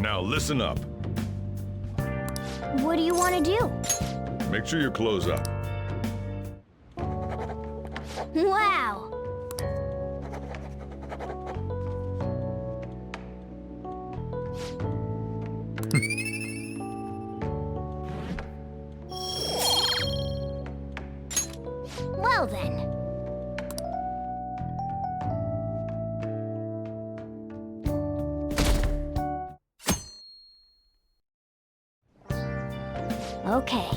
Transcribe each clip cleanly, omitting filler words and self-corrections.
Now listen up. What do you want to do? Make sure your clothes up. Wow! Well then. Okay.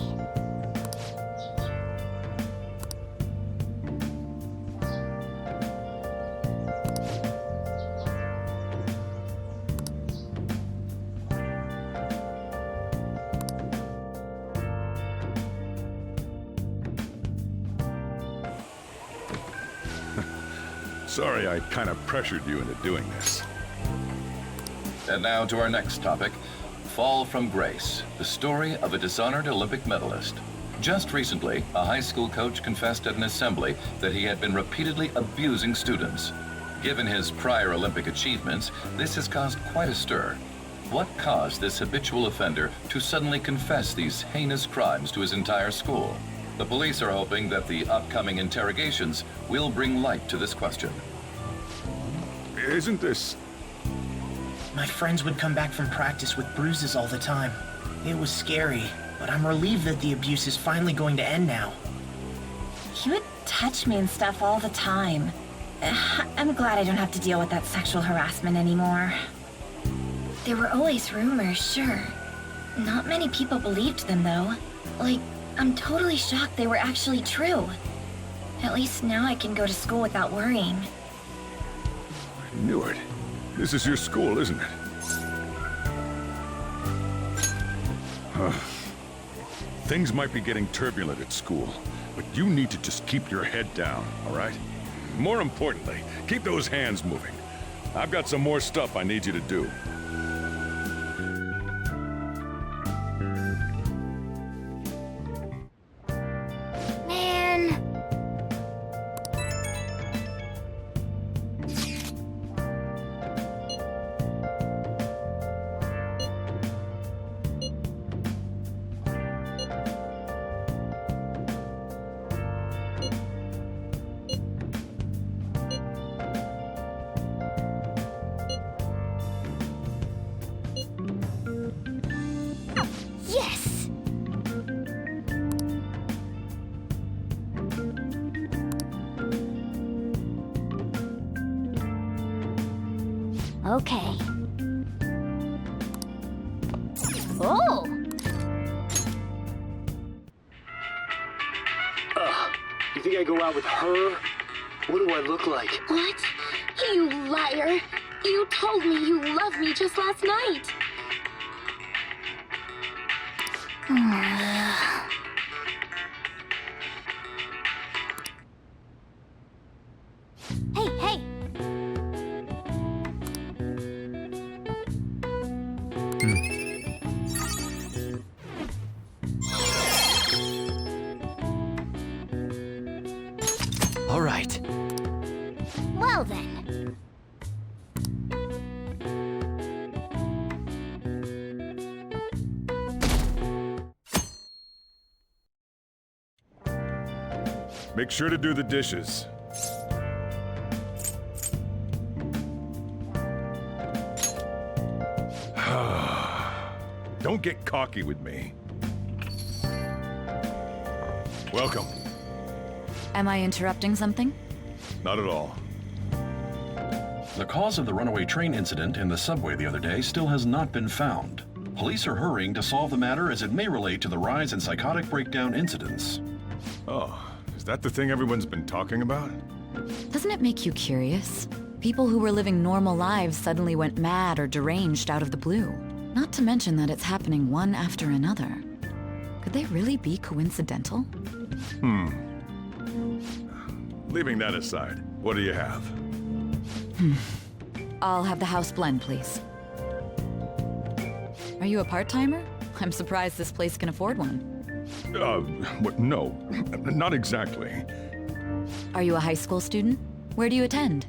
Sorry I kind of pressured you into doing this. And now to our next topic, Fall from Grace, the story of a dishonored Olympic medalist. Just recently, a high school coach confessed at an assembly that he had been repeatedly abusing students. Given his prior Olympic achievements, this has caused quite a stir. What caused this habitual offender to suddenly confess these heinous crimes to his entire school? The police are hoping that the upcoming interrogations will bring light to this question. Isn't this... My friends would come back from practice with bruises all the time. It was scary, but I'm relieved that the abuse is finally going to end now. He would touch me and stuff all the time. I'm glad I don't have to deal with that sexual harassment anymore. There were always rumors, sure. Not many people believed them, though. Like, I'm totally shocked they were actually true. At least now I can go to school without worrying. I knew it. This is your school, isn't it? Things might be getting turbulent at school, but you need to just keep your head down, all right? More importantly, keep those hands moving. I've got some more stuff I need you to do. Man. Yes! Okay. Oh! You think I go out with her? What do I look like? What? You liar! You told me you loved me just last night! Hey, hey! All right. Well then. Make sure to do the dishes. Don't get cocky with me. Welcome. Am I interrupting something? Not at all. The cause of the runaway train incident in the subway the other day still has not been found. Police are hurrying to solve the matter as it may relate to the rise in psychotic breakdown incidents. Oh, is that the thing everyone's been talking about? Doesn't it make you curious? People who were living normal lives suddenly went mad or deranged out of the blue. Not to mention that it's happening one after another. Could they really be coincidental? Leaving that aside, what do you have? I'll have the house blend, please. Are you a part-timer? I'm surprised this place can afford one. What? No, not exactly. Are you a high school student? Where do you attend?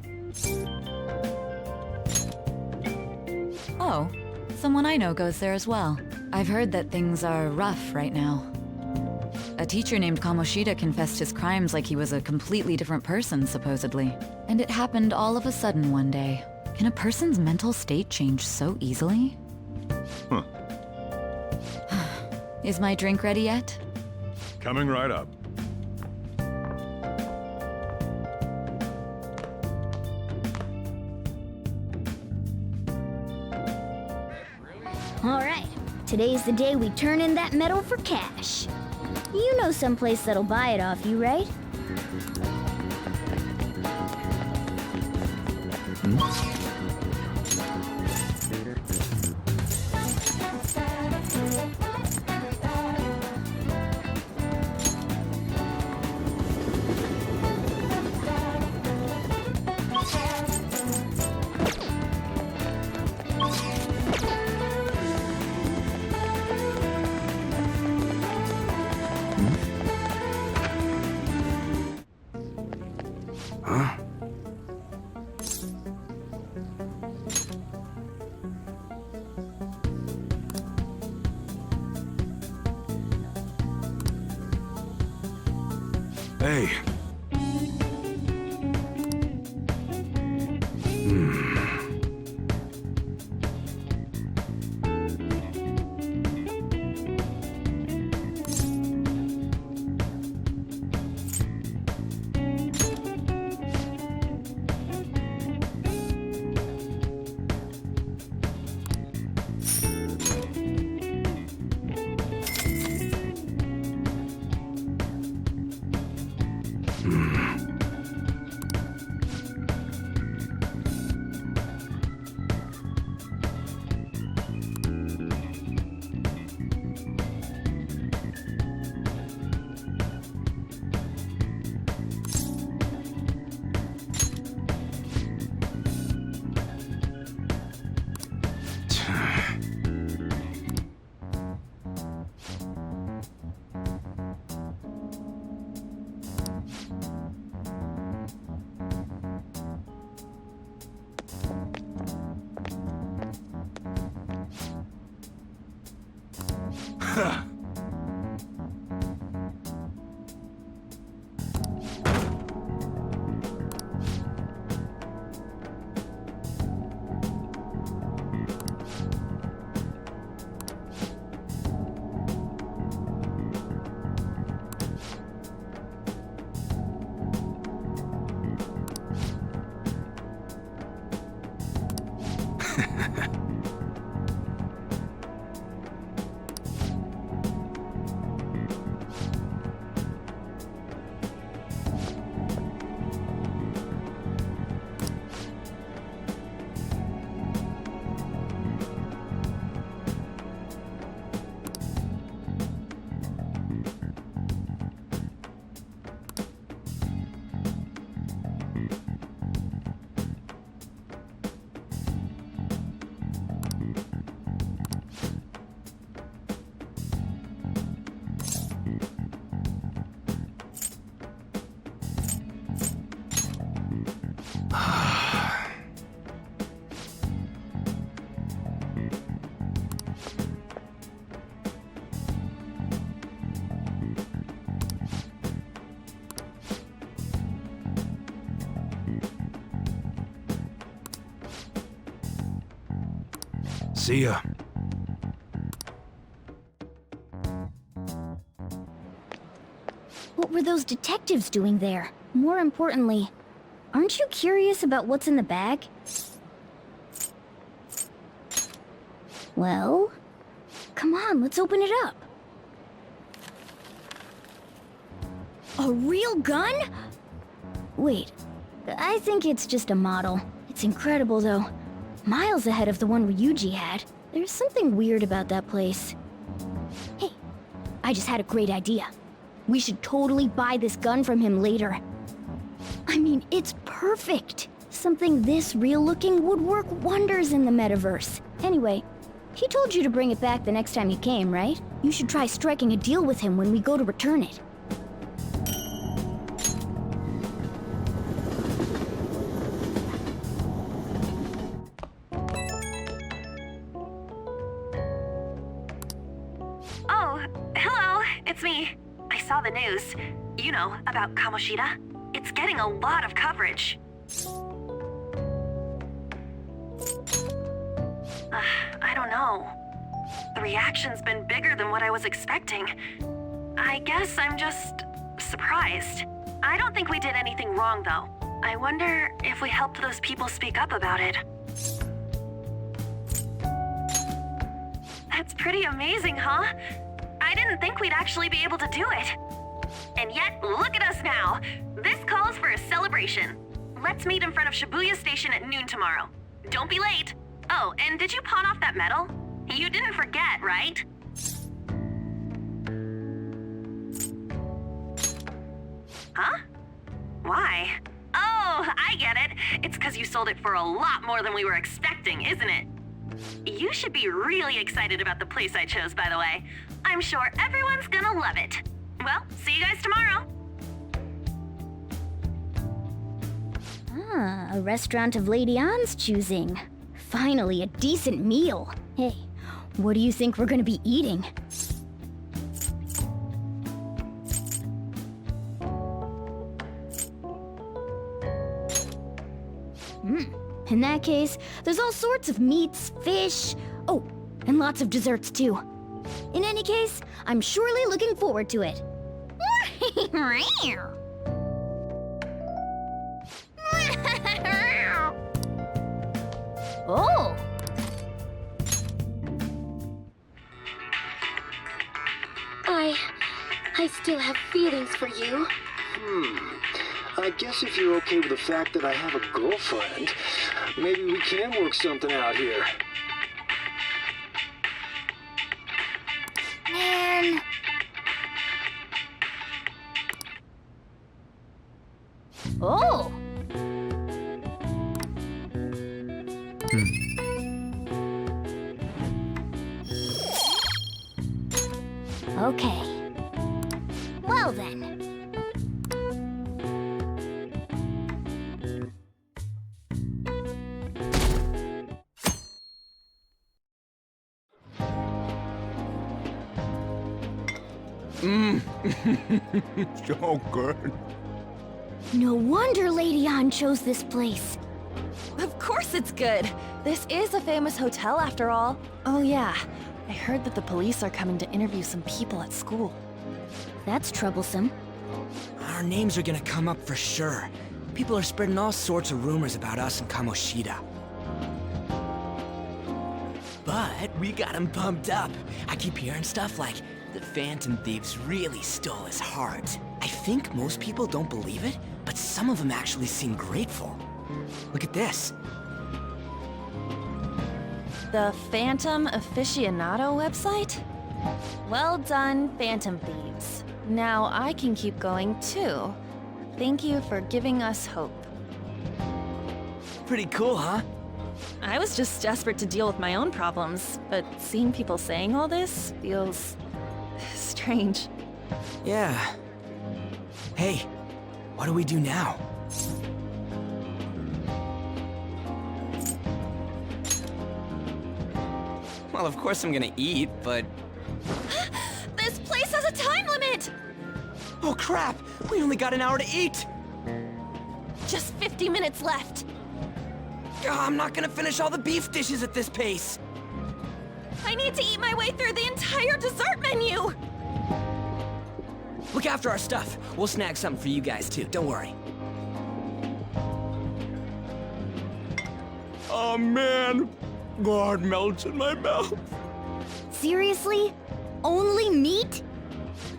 Oh, Someone I know goes there as well. I've heard that things are rough right now. A teacher named Kamoshida confessed his crimes like he was a completely different person, supposedly. And it happened all of a sudden one day. Can a person's mental state change so easily? Huh. Is my drink ready yet? Coming right up. Alright, today's the day we turn in that medal for cash. You know someplace that'll buy it off you, right? Hey. See ya. What were those detectives doing there? More importantly, aren't you curious about what's in the bag? Well, come on, let's open it up. A real gun? Wait, I think it's just a model. It's incredible, though. Miles ahead of the one Ryuji had. There's something weird about that place. Hey, I just had a great idea. We should totally buy this gun from him later. I mean, it's perfect. Something this real-looking would work wonders in the metaverse. Anyway, he told you to bring it back the next time you came, right? You should try striking a deal with him when we go to return it. it's me. I saw the news. You know, about Kamoshida. It's getting a lot of coverage. I don't know. The reaction's been bigger than what I was expecting. I guess I'm just surprised. I don't think we did anything wrong, though. I wonder if we helped those people speak up about it. That's pretty amazing, huh? I didn't think we'd actually be able to do it. And yet, look at us now. This calls for a celebration. Let's meet in front of Shibuya Station at noon tomorrow. Don't be late. Oh, and did you pawn off that medal? You didn't forget, right? Huh? Why? Oh, I get it. It's because you sold it for a lot more than we were expecting, isn't it? You should be really excited about the place I chose, by the way. I'm sure everyone's gonna love it. Well, see you guys tomorrow. Ah, a restaurant of Lady Ann's choosing. Finally, a decent meal. Hey, what do you think we're gonna be eating? In that case, there's all sorts of meats, fish, oh, and lots of desserts too. In any case, I'm surely looking forward to it. Oh! I still have feelings for you. I guess if you're okay with the fact that I have a girlfriend, maybe we can work something out here. Man. Oh! Okay. Well then. So good. No wonder Lady Ann chose this place. Of course it's good. This is a famous hotel after all. Oh yeah, I heard that the police are coming to interview some people at school. That's troublesome. Our names are gonna come up for sure. People are spreading all sorts of rumors about us and Kamoshida. But we got him pumped up. I keep hearing stuff like the Phantom Thieves really stole his heart. I think most people don't believe it, but some of them actually seem grateful. Look at this. The Phantom Aficionado website? Well done, Phantom Thieves. Now I can keep going too. Thank you for giving us hope. Pretty cool, huh? I was just desperate to deal with my own problems, but seeing people saying all this feels strange. Yeah. Hey, what do we do now? Well, of course I'm gonna eat, but... This place has a time limit! Oh crap! We only got an hour to eat! Just 50 minutes left. I'm not gonna finish all the beef dishes at this pace! I need to eat my way through the entire dessert menu! Look after our stuff. We'll snag something for you guys too, don't worry. Oh man, God melts in my mouth. Seriously? Only meat?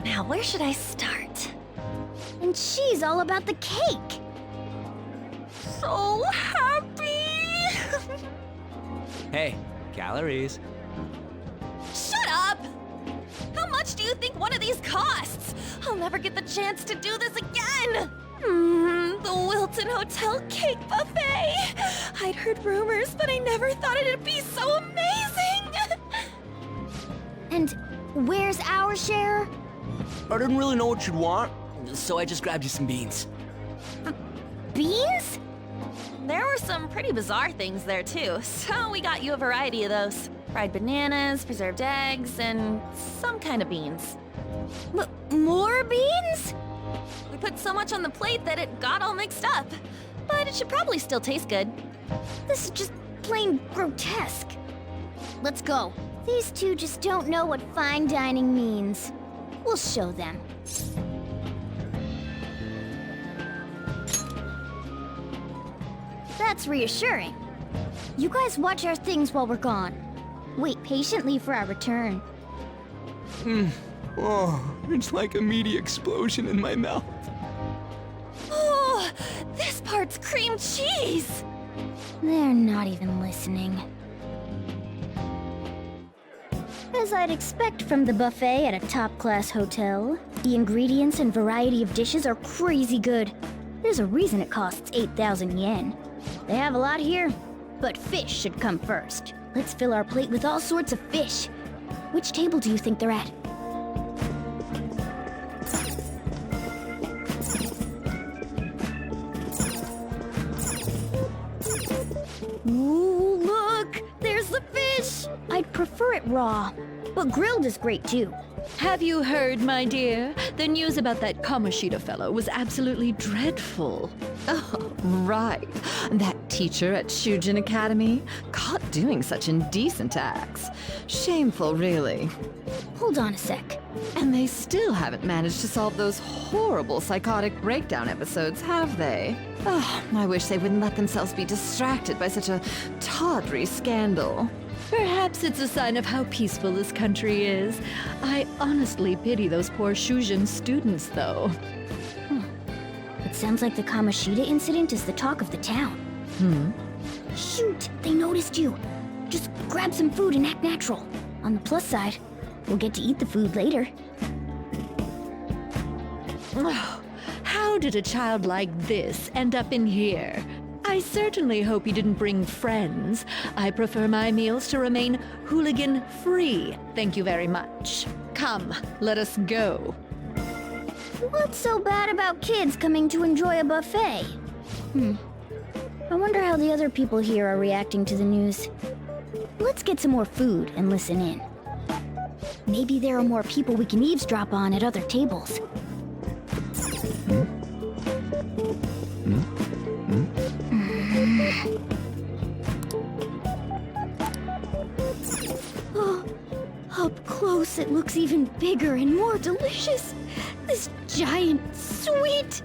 Now where should I start? And she's all about the cake. So happy! Hey, calories. Shut up! How much do you think one of these costs? I'll never get the chance to do this again! The Wilton Hotel Cake Buffet! I'd heard rumors, but I never thought it'd be so amazing! And where's our share? I didn't really know what you'd want, so I just grabbed you some beans. Beans? There were some pretty bizarre things there too, so we got you a variety of those. Fried bananas, preserved eggs, and some kind of beans. More beans? We put so much on the plate that it got all mixed up. But it should probably still taste good. This is just plain grotesque. Let's go. These two just don't know what fine dining means. We'll show them. That's reassuring. You guys watch our things while we're gone. Wait patiently for our return. Oh, it's like a meaty explosion in my mouth. Oh, this part's cream cheese! They're not even listening. As I'd expect from the buffet at a top-class hotel, the ingredients and variety of dishes are crazy good. There's a reason it costs 8,000 yen. They have a lot here, but fish should come first. Let's fill our plate with all sorts of fish. Which table do you think they're at? Ooh, look! There's the fish! I'd prefer it raw, but grilled is great too. Have you heard, my dear? The news about that Kamoshida fellow was absolutely dreadful. Oh, right. That teacher at Shujin Academy, caught doing such indecent acts. Shameful, really. Hold on a sec. And they still haven't managed to solve those horrible psychotic breakdown episodes, have they? Oh, I wish they wouldn't let themselves be distracted by such a tawdry scandal. Perhaps it's a sign of how peaceful this country is. I honestly pity those poor Shujin students, though. It sounds like the Kamoshida incident is the talk of the town. Shoot! They noticed you! Just grab some food and act natural. On the plus side, we'll get to eat the food later. Oh, how did a child like this end up in here? I certainly hope he didn't bring friends. I prefer my meals to remain hooligan-free. Thank you very much. Come, let us go. What's so bad about kids coming to enjoy a buffet? I wonder how the other people here are reacting to the news. Let's get some more food and listen in. Maybe there are more people we can eavesdrop on at other tables. Oh, up close it looks even bigger and more delicious. This giant sweet...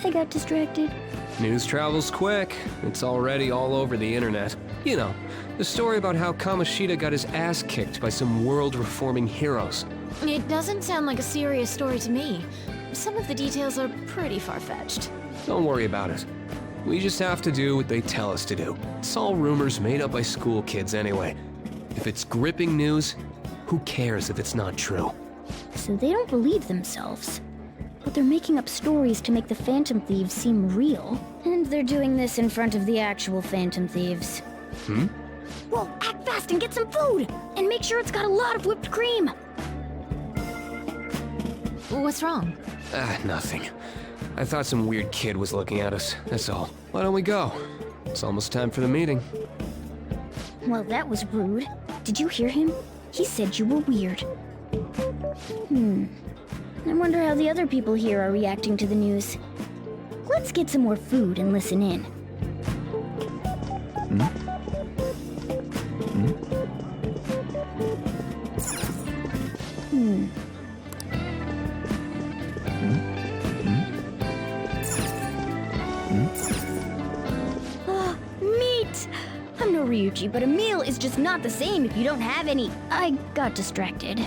I got distracted. News travels quick. It's already all over the internet. You know, the story about how Kamoshida got his ass kicked by some world-reforming heroes. It doesn't sound like a serious story to me. Some of the details are pretty far-fetched. Don't worry about it. We just have to do what they tell us to do. It's all rumors made up by school kids anyway. If it's gripping news, who cares if it's not true? So they don't believe themselves. But they're making up stories to make the Phantom Thieves seem real. And they're doing this in front of the actual Phantom Thieves. Whoa, act fast and get some food! And make sure it's got a lot of whipped cream! What's wrong? Nothing. I thought some weird kid was looking at us, that's all. Why don't we go? It's almost time for the meeting. Well, that was rude. Did you hear him? He said you were weird. I wonder how the other people here are reacting to the news. Let's get some more food and listen in. Meat! I'm no Ryuji, but a meal is just not the same if you don't have any. I got distracted.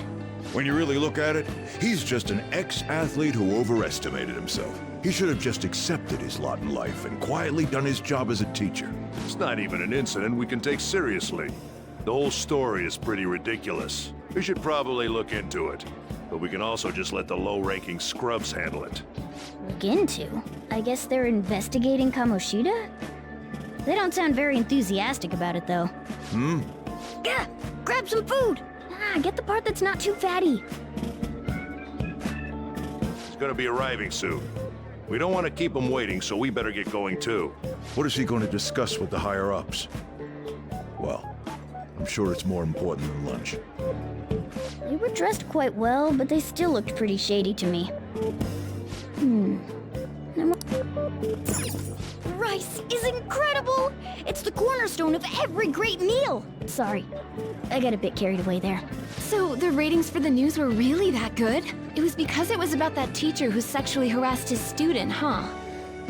When you really look at it, he's just an ex-athlete who overestimated himself. He should have just accepted his lot in life and quietly done his job as a teacher. It's not even an incident we can take seriously. The whole story is pretty ridiculous. We should probably look into it. But we can also just let the low-ranking scrubs handle it. Look into? I guess they're investigating Kamoshida? They don't sound very enthusiastic about it, though. Gah! Grab some food! Get the part that's not too fatty. He's gonna be arriving soon. We don't want to keep him waiting, so we better get going too. What is he going to discuss with the higher-ups? Well, I'm sure it's more important than lunch. They were dressed quite well, but they still looked pretty shady to me. Rice is incredible! It's the cornerstone of every great meal! Sorry, I got a bit carried away there. So the ratings for the news were really that good? It was because it was about that teacher who sexually harassed his student, huh?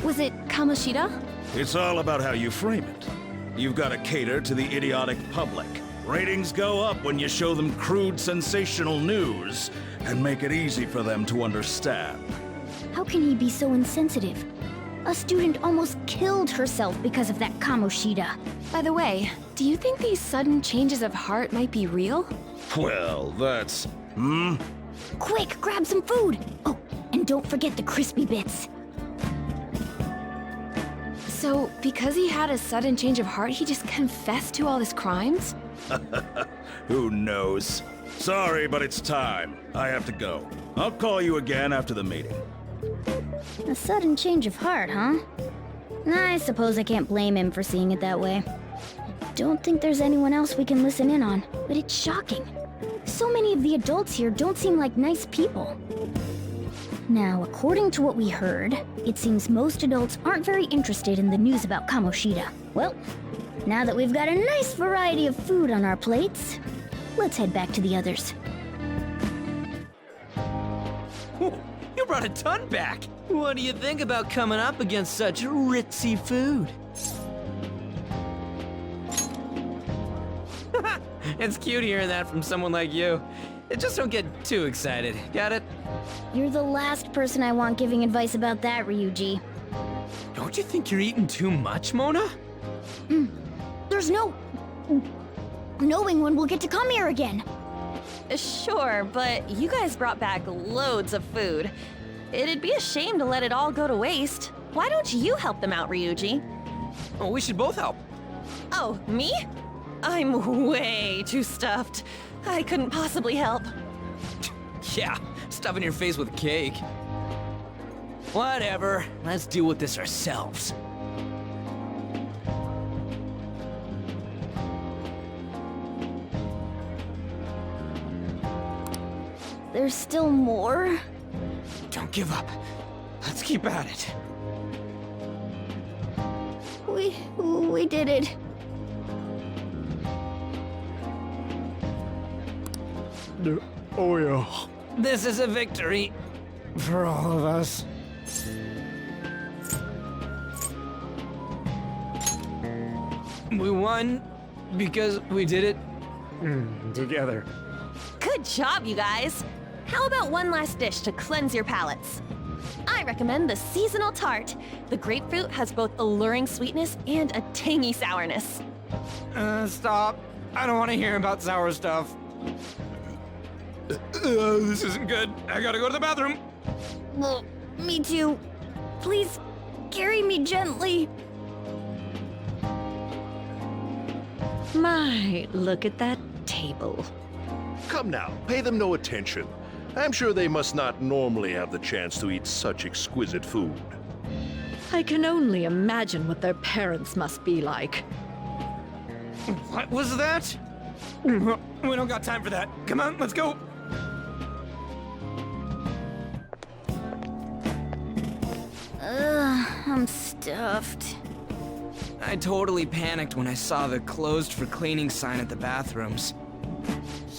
Was it Kamoshida? It's all about how you frame it. You've got to cater to the idiotic public. Ratings go up when you show them crude, sensational news and make it easy for them to understand. How can he be so insensitive? A student almost killed herself because of that Kamoshida. By the way, do you think these sudden changes of heart might be real? Well, that's... Quick, grab some food! Oh, and don't forget the crispy bits. So, because he had a sudden change of heart, he just confessed to all his crimes? Who knows? Sorry, but it's time. I have to go. I'll call you again after the meeting. A sudden change of heart, huh? I suppose I can't blame him for seeing it that way. Don't think there's anyone else we can listen in on, but it's shocking. So many of the adults here don't seem like nice people. Now, according to what we heard, it seems most adults aren't very interested in the news about Kamoshida. Well, now that we've got a nice variety of food on our plates, let's head back to the others. You brought a ton back! What do you think about coming up against such ritzy food? It's cute hearing that from someone like you. Just don't get too excited, got it? You're the last person I want giving advice about that, Ryuji. Don't you think you're eating too much, Mona? There's no... knowing when we'll get to come here again. Sure, but you guys brought back loads of food. It'd be a shame to let it all go to waste. Why don't you help them out, Ryuji? Oh, we should both help. Oh, me? I'm way too stuffed. I couldn't possibly help. Yeah, stuffing your face with cake. Whatever, let's deal with this ourselves. There's still more? Don't give up. Let's keep at it. We did it. Oh yeah. This is a victory for all of us. We won because we did it together. Good job, you guys. How about one last dish to cleanse your palates? I recommend the seasonal tart. The grapefruit has both alluring sweetness and a tangy sourness. Stop. I don't want to hear about sour stuff. This isn't good. I gotta go to the bathroom. Well, me too. Please, carry me gently. My, look at that table. Come now, pay them no attention. I'm sure they must not normally have the chance to eat such exquisite food. I can only imagine what their parents must be like. What was that? We don't got time for that. Come on, let's go. I'm stuffed. I totally panicked when I saw the closed for cleaning sign at the bathrooms.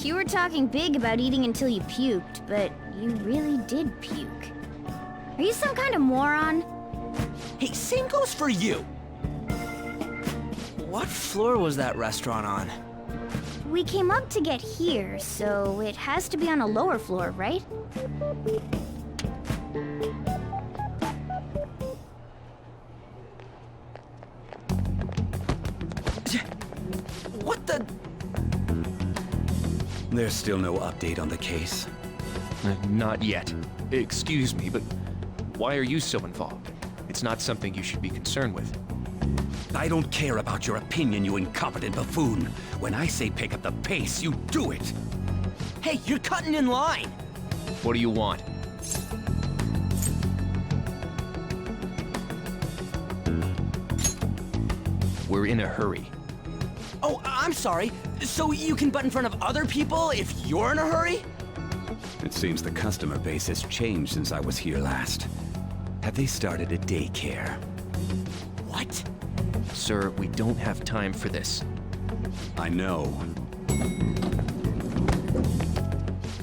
You were talking big about eating until you puked, but you really did puke. Are you some kind of moron? Hey, same goes for you. What floor was that restaurant on? We came up to get here, so it has to be on a lower floor, right? What the? There's still no update on the case. Not yet. Excuse me, but why are you so involved? It's not something you should be concerned with. I don't care about your opinion, you incompetent buffoon. When I say pick up the pace, you do it. Hey, you're cutting in line. What do you want? We're in a hurry. Oh, I'm sorry. So you can butt in front of other people if you're in a hurry? It seems the customer base has changed since I was here last. Have they started a daycare? What? Sir, we don't have time for this. I know.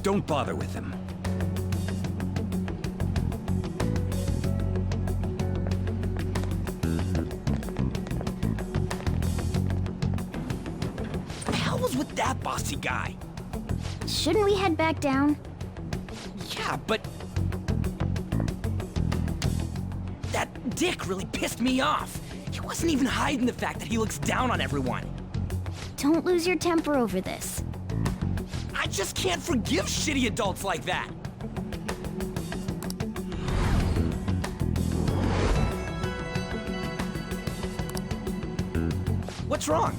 Don't bother with them. What the hell was with that bossy guy? Shouldn't we head back down? Yeah, but... that dick really pissed me off. He wasn't even hiding the fact that he looks down on everyone. Don't lose your temper over this. I just can't forgive shitty adults like that. What's wrong?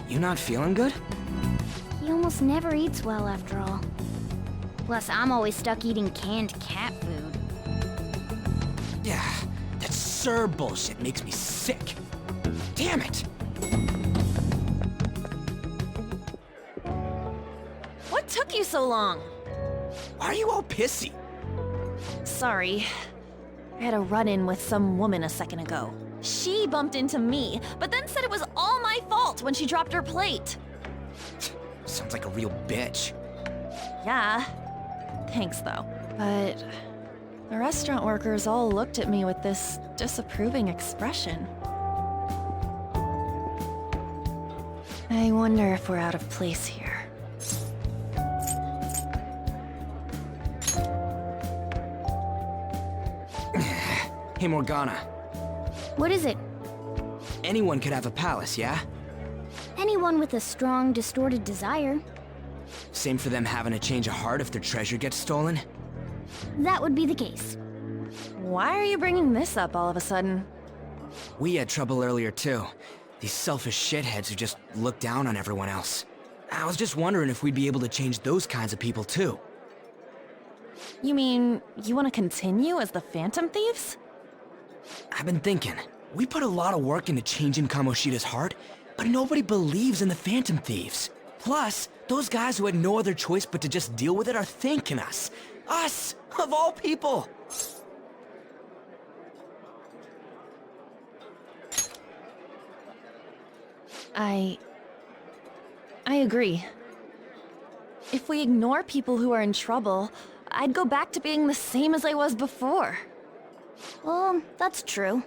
You not feeling good? He almost never eats well after all. Plus, I'm always stuck eating canned cat food. Yeah, that Sir bullshit makes me sick. Damn it! What took you so long? Why are you all pissy? Sorry. I had a run-in with some woman a second ago. She bumped into me, but then said it was all my fault when she dropped her plate. Sounds like a real bitch. Yeah. Thanks, though. But the restaurant workers all looked at me with this disapproving expression. I wonder if we're out of place here. Hey, Morgana. What is it? Anyone could have a palace, yeah? Anyone with a strong, distorted desire. Same for them having a change of heart if their treasure gets stolen? That would be the case. Why are you bringing this up all of a sudden? We had trouble earlier, too. These selfish shitheads who just look down on everyone else. I was just wondering if we'd be able to change those kinds of people, too. You mean, you want to continue as the Phantom Thieves? I've been thinking. We put a lot of work into changing Kamoshida's heart, but nobody believes in the Phantom Thieves. Plus, those guys who had no other choice but to just deal with it are thanking us. Us, of all people! I agree. If we ignore people who are in trouble, I'd go back to being the same as I was before. Well, that's true.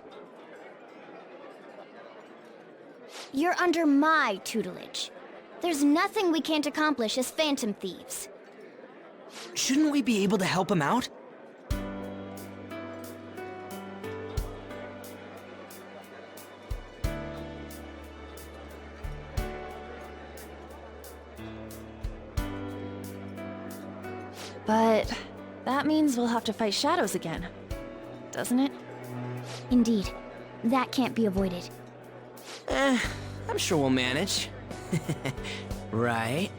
You're under my tutelage. There's nothing we can't accomplish as Phantom Thieves. Shouldn't we be able to help him out? But that means we'll have to fight shadows again, doesn't it? Indeed. That can't be avoided. I'm sure we'll manage. Right?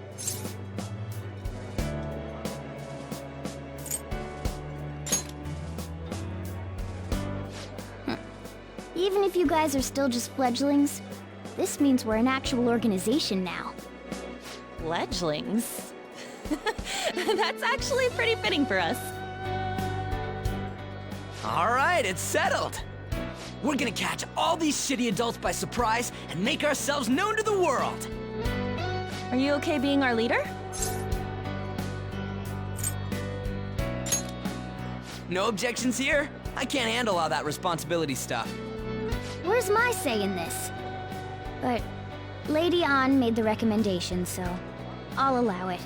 Even if you guys are still just fledglings, this means we're an actual organization now. Fledglings? That's actually pretty fitting for us. All right, it's settled. We're gonna catch all these shitty adults by surprise and make ourselves known to the world. Are you okay being our leader? No objections here? I can't handle all that responsibility stuff. Where's my say in this? But Lady An made the recommendation, so I'll allow it.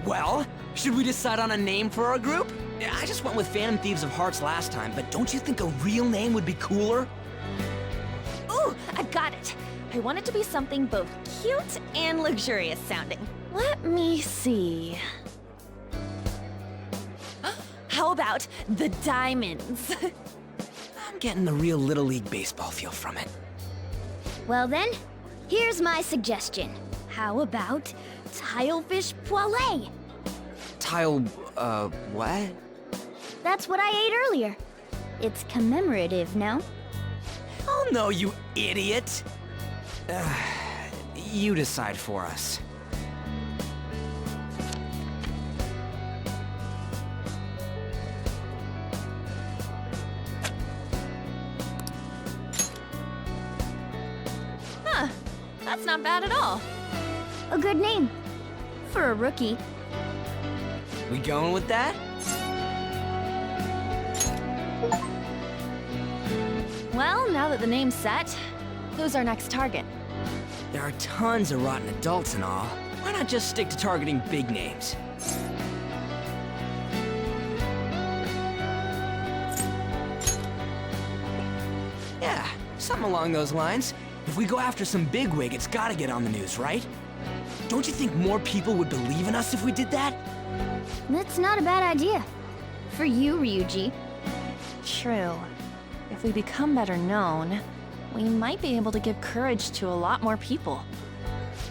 Well, should we decide on a name for our group? I just went with Phantom Thieves of Hearts last time, but don't you think a real name would be cooler? Ooh, I've got it. I want it to be something both cute and luxurious sounding. Let me see. How about the Diamonds? I'm getting the real Little League Baseball feel from it. Well then, here's my suggestion. How about Tilefish Poêlée? Tile, what? That's what I ate earlier. It's commemorative, no? Oh no, you idiot! You decide for us. Huh. That's not bad at all. A good name. For a rookie. We going with that? Well, now that the name's set, who's our next target? There are tons of rotten adults and all. Why not just stick to targeting big names? Yeah, something along those lines. If we go after some bigwig, it's gotta get on the news, right? Don't you think more people would believe in us if we did that? That's not a bad idea. For you, Ryuji. True. If we become better known, we might be able to give courage to a lot more people.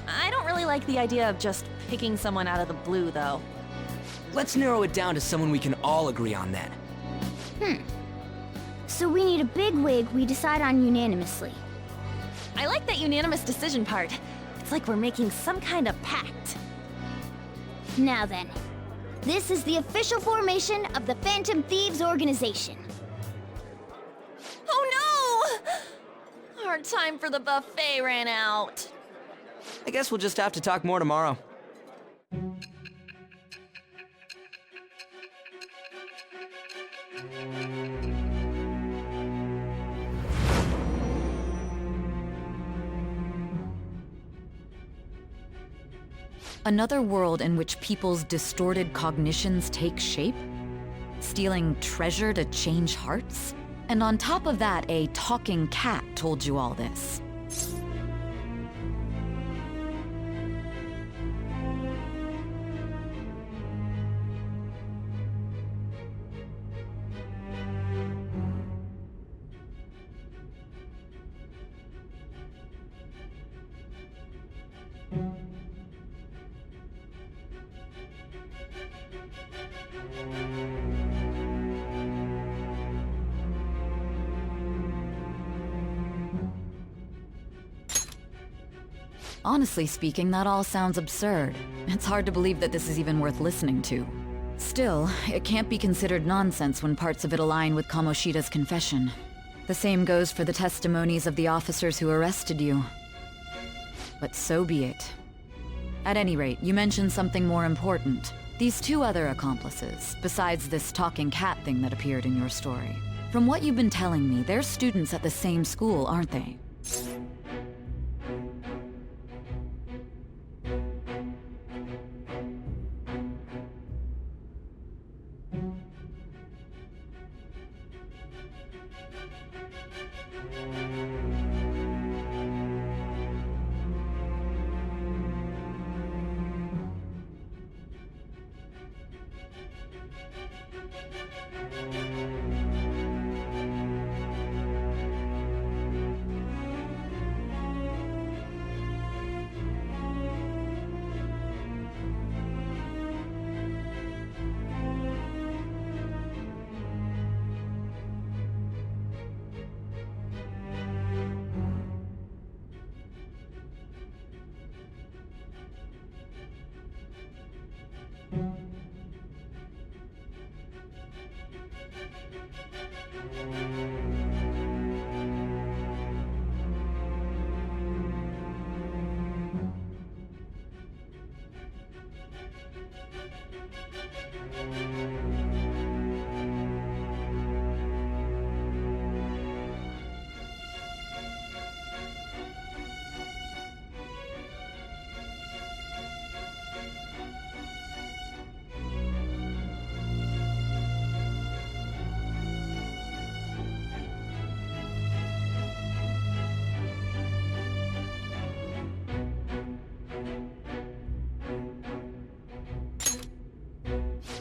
I don't really like the idea of just picking someone out of the blue, though. Let's narrow it down to someone we can all agree on then. So we need a bigwig we decide on unanimously. I like that unanimous decision part. It's like we're making some kind of pact. Now then, this is the official formation of the Phantom Thieves organization. Oh no! Our time for the buffet ran out. I guess we'll just have to talk more tomorrow. Another world in which people's distorted cognitions take shape? Stealing treasure to change hearts? And on top of that, a talking cat told you all this. Honestly speaking, that all sounds absurd. It's hard to believe that this is even worth listening to. Still, it can't be considered nonsense when parts of it align with Kamoshida's confession. The same goes for the testimonies of the officers who arrested you. But so be it. At any rate, you mentioned something more important. These two other accomplices, besides this talking cat thing that appeared in your story. From what you've been telling me, they're students at the same school, aren't they?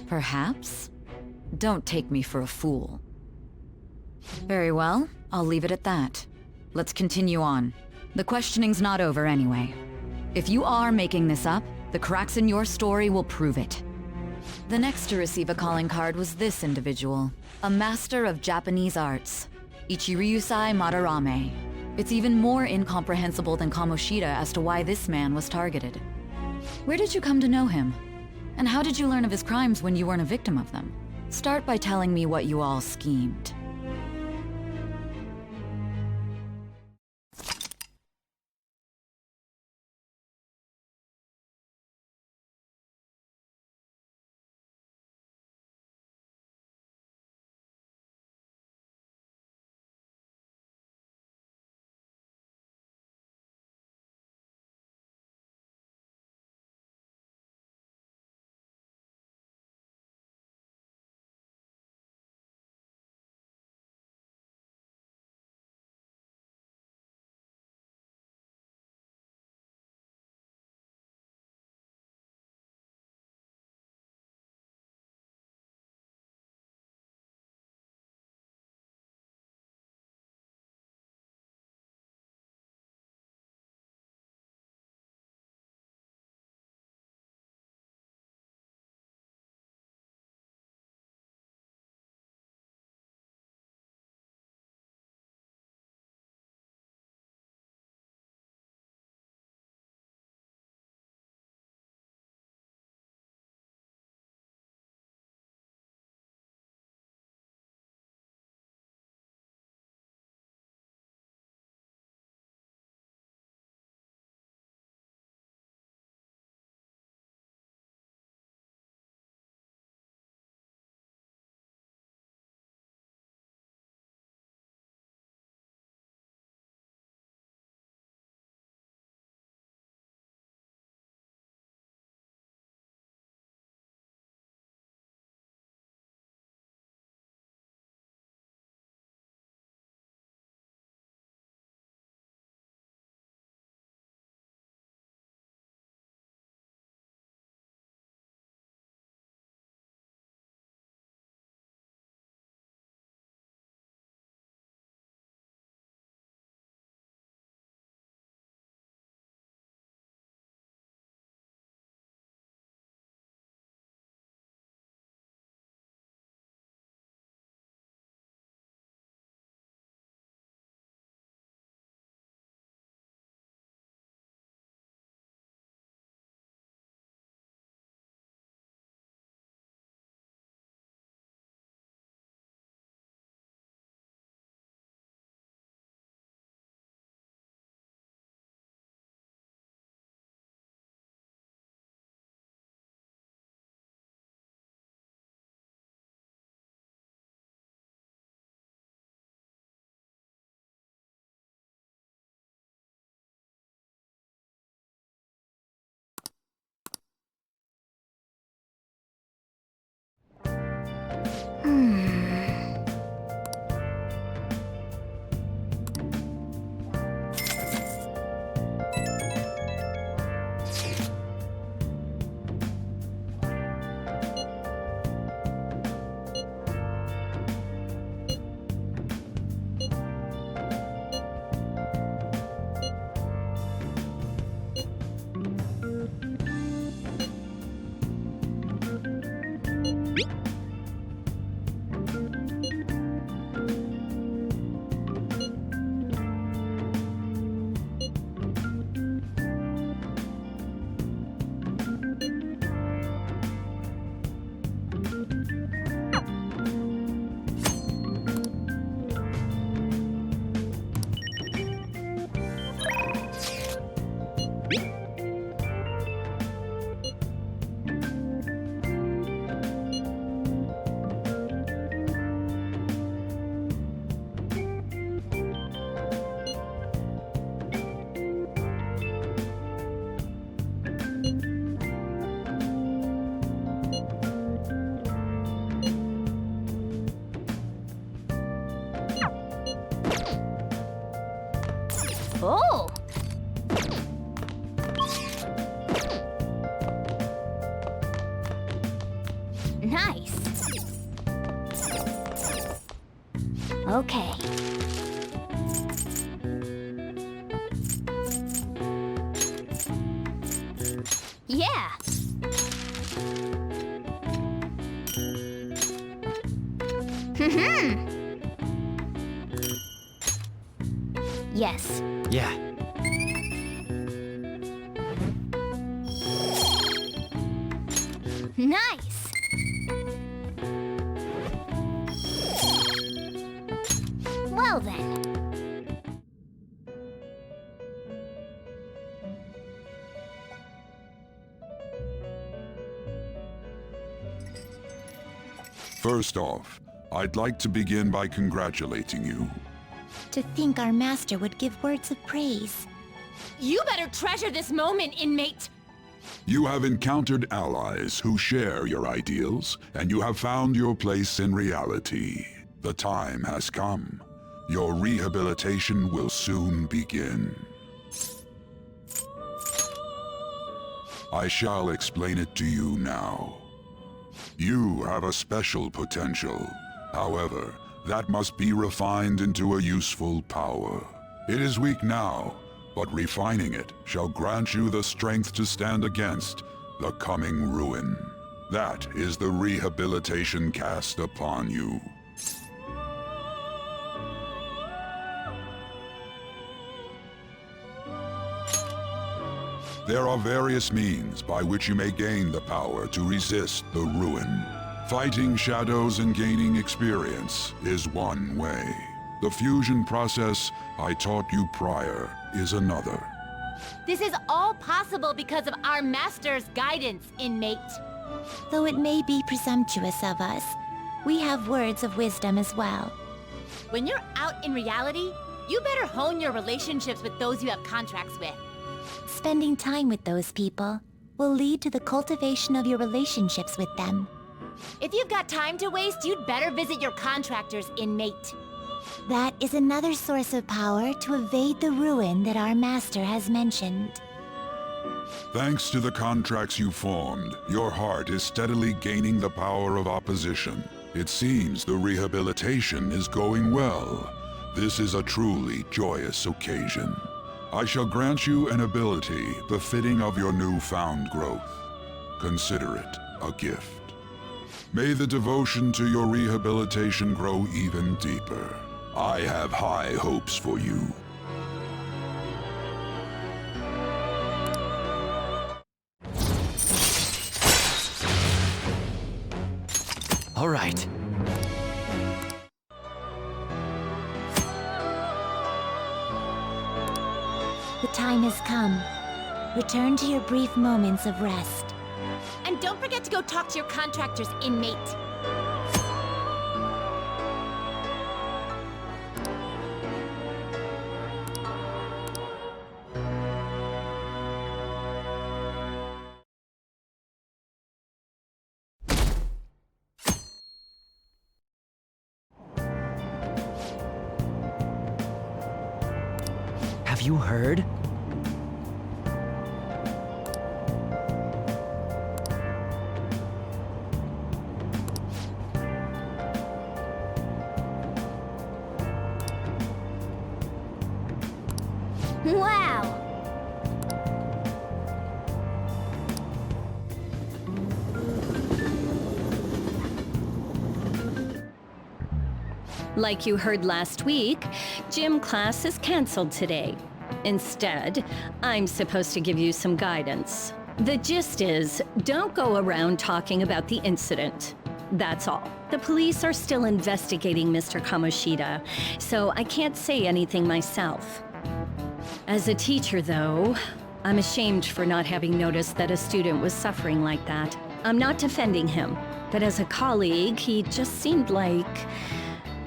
Perhaps? Don't take me for a fool. Very well, I'll leave it at that. Let's continue on. The questioning's not over anyway. If you are making this up, the cracks in your story will prove it. The next to receive a calling card was this individual, a master of Japanese arts, Ichiryusai Madarame. It's even more incomprehensible than Kamoshida as to why this man was targeted. Where did you come to know him? And how did you learn of his crimes when you weren't a victim of them? Start by telling me what you all schemed. Oh! Nice. Okay. Yeah. Yes. Yeah. Nice! Well then. First off, I'd like to begin by congratulating you. To think our master would give words of praise. You better treasure this moment, inmate! You have encountered allies who share your ideals, and you have found your place in reality. The time has come. Your rehabilitation will soon begin. I shall explain it to you now. You have a special potential. However, that must be refined into a useful power. It is weak now, but refining it shall grant you the strength to stand against the coming ruin. That is the rehabilitation cast upon you. There are various means by which you may gain the power to resist the ruin. Fighting shadows and gaining experience is one way. The fusion process I taught you prior is another. This is all possible because of our master's guidance, inmate. Though it may be presumptuous of us, we have words of wisdom as well. When you're out in reality, you better hone your relationships with those you have contracts with. Spending time with those people will lead to the cultivation of your relationships with them. If you've got time to waste, you'd better visit your contractors, inmate. That is another source of power to evade the ruin that our master has mentioned. Thanks to the contracts you formed, your heart is steadily gaining the power of opposition. It seems the rehabilitation is going well. This is a truly joyous occasion. I shall grant you an ability befitting of your newfound growth. Consider it a gift. May the devotion to your rehabilitation grow even deeper. I have high hopes for you. All right. The time has come. Return to your brief moments of rest. And don't forget to go talk to your contractors, inmate. Have you heard? Wow! Like you heard last week, gym class is canceled today. Instead, I'm supposed to give you some guidance. The gist is, don't go around talking about the incident. That's all. The police are still investigating Mr. Kamoshida, so I can't say anything myself. As a teacher, though, I'm ashamed for not having noticed that a student was suffering like that. I'm not defending him, but as a colleague, he just seemed like,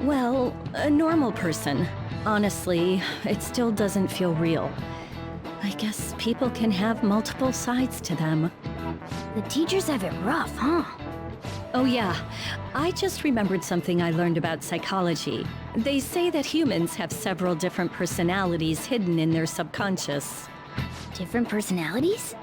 well, a normal person. Honestly, it still doesn't feel real. I guess people can have multiple sides to them. The teachers have it rough, huh? Oh yeah, I just remembered something I learned about psychology. They say that humans have several different personalities hidden in their subconscious. Different personalities?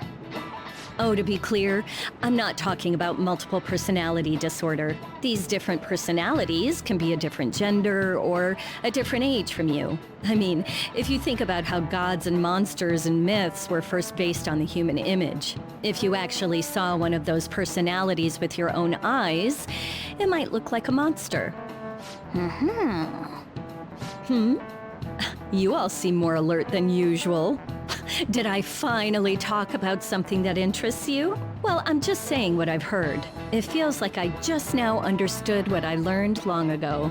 Oh, to be clear, I'm not talking about multiple personality disorder. These different personalities can be a different gender or a different age from you. I mean, if you think about how gods and monsters and myths were first based on the human image, if you actually saw one of those personalities with your own eyes, it might look like a monster. Mm-hmm. Hmm? You all seem more alert than usual. Did I finally talk about something that interests you? Well, I'm just saying what I've heard. It feels like I just now understood what I learned long ago.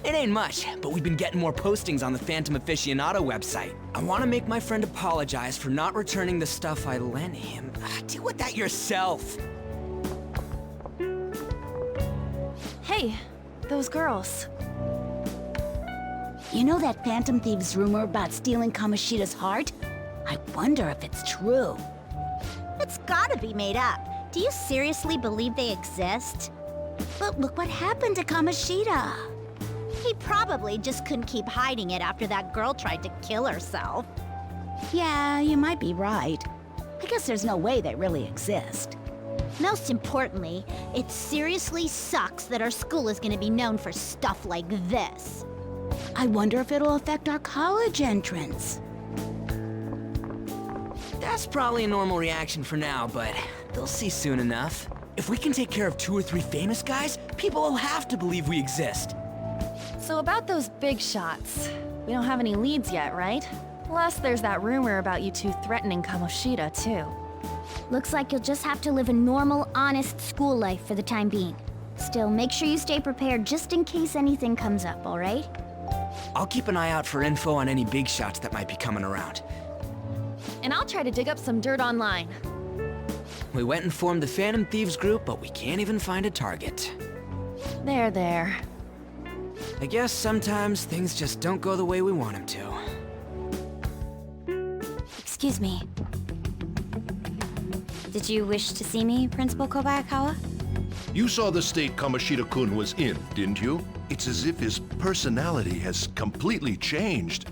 It ain't much, but we've been getting more postings on the Phantom Aficionado website. I want to make my friend apologize for not returning the stuff I lent him. Deal with that yourself. Hey, those girls. You know that Phantom Thieves rumor about stealing Kamoshida's heart? I wonder if it's true. It's gotta be made up. Do you seriously believe they exist? But look what happened to Kamoshida. He probably just couldn't keep hiding it after that girl tried to kill herself. Yeah, you might be right. I guess there's no way they really exist. Most importantly, it seriously sucks that our school is gonna be known for stuff like this. I wonder if it'll affect our college entrance. That's probably a normal reaction for now, but they'll see soon enough. If we can take care of 2 or 3 famous guys, people will have to believe we exist. So about those big shots, we don't have any leads yet, right? Plus, there's that rumor about you two threatening Kamoshida, too. Looks like you'll just have to live a normal, honest school life for the time being. Still, make sure you stay prepared just in case anything comes up, alright? I'll keep an eye out for info on any big shots that might be coming around. And I'll try to dig up some dirt online. We went and formed the Phantom Thieves group, but we can't even find a target. There. I guess sometimes things just don't go the way we want them to. Excuse me. Did you wish to see me, Principal Kobayakawa? You saw the state Kamoshida-kun was in, didn't you? It's as if his personality has completely changed.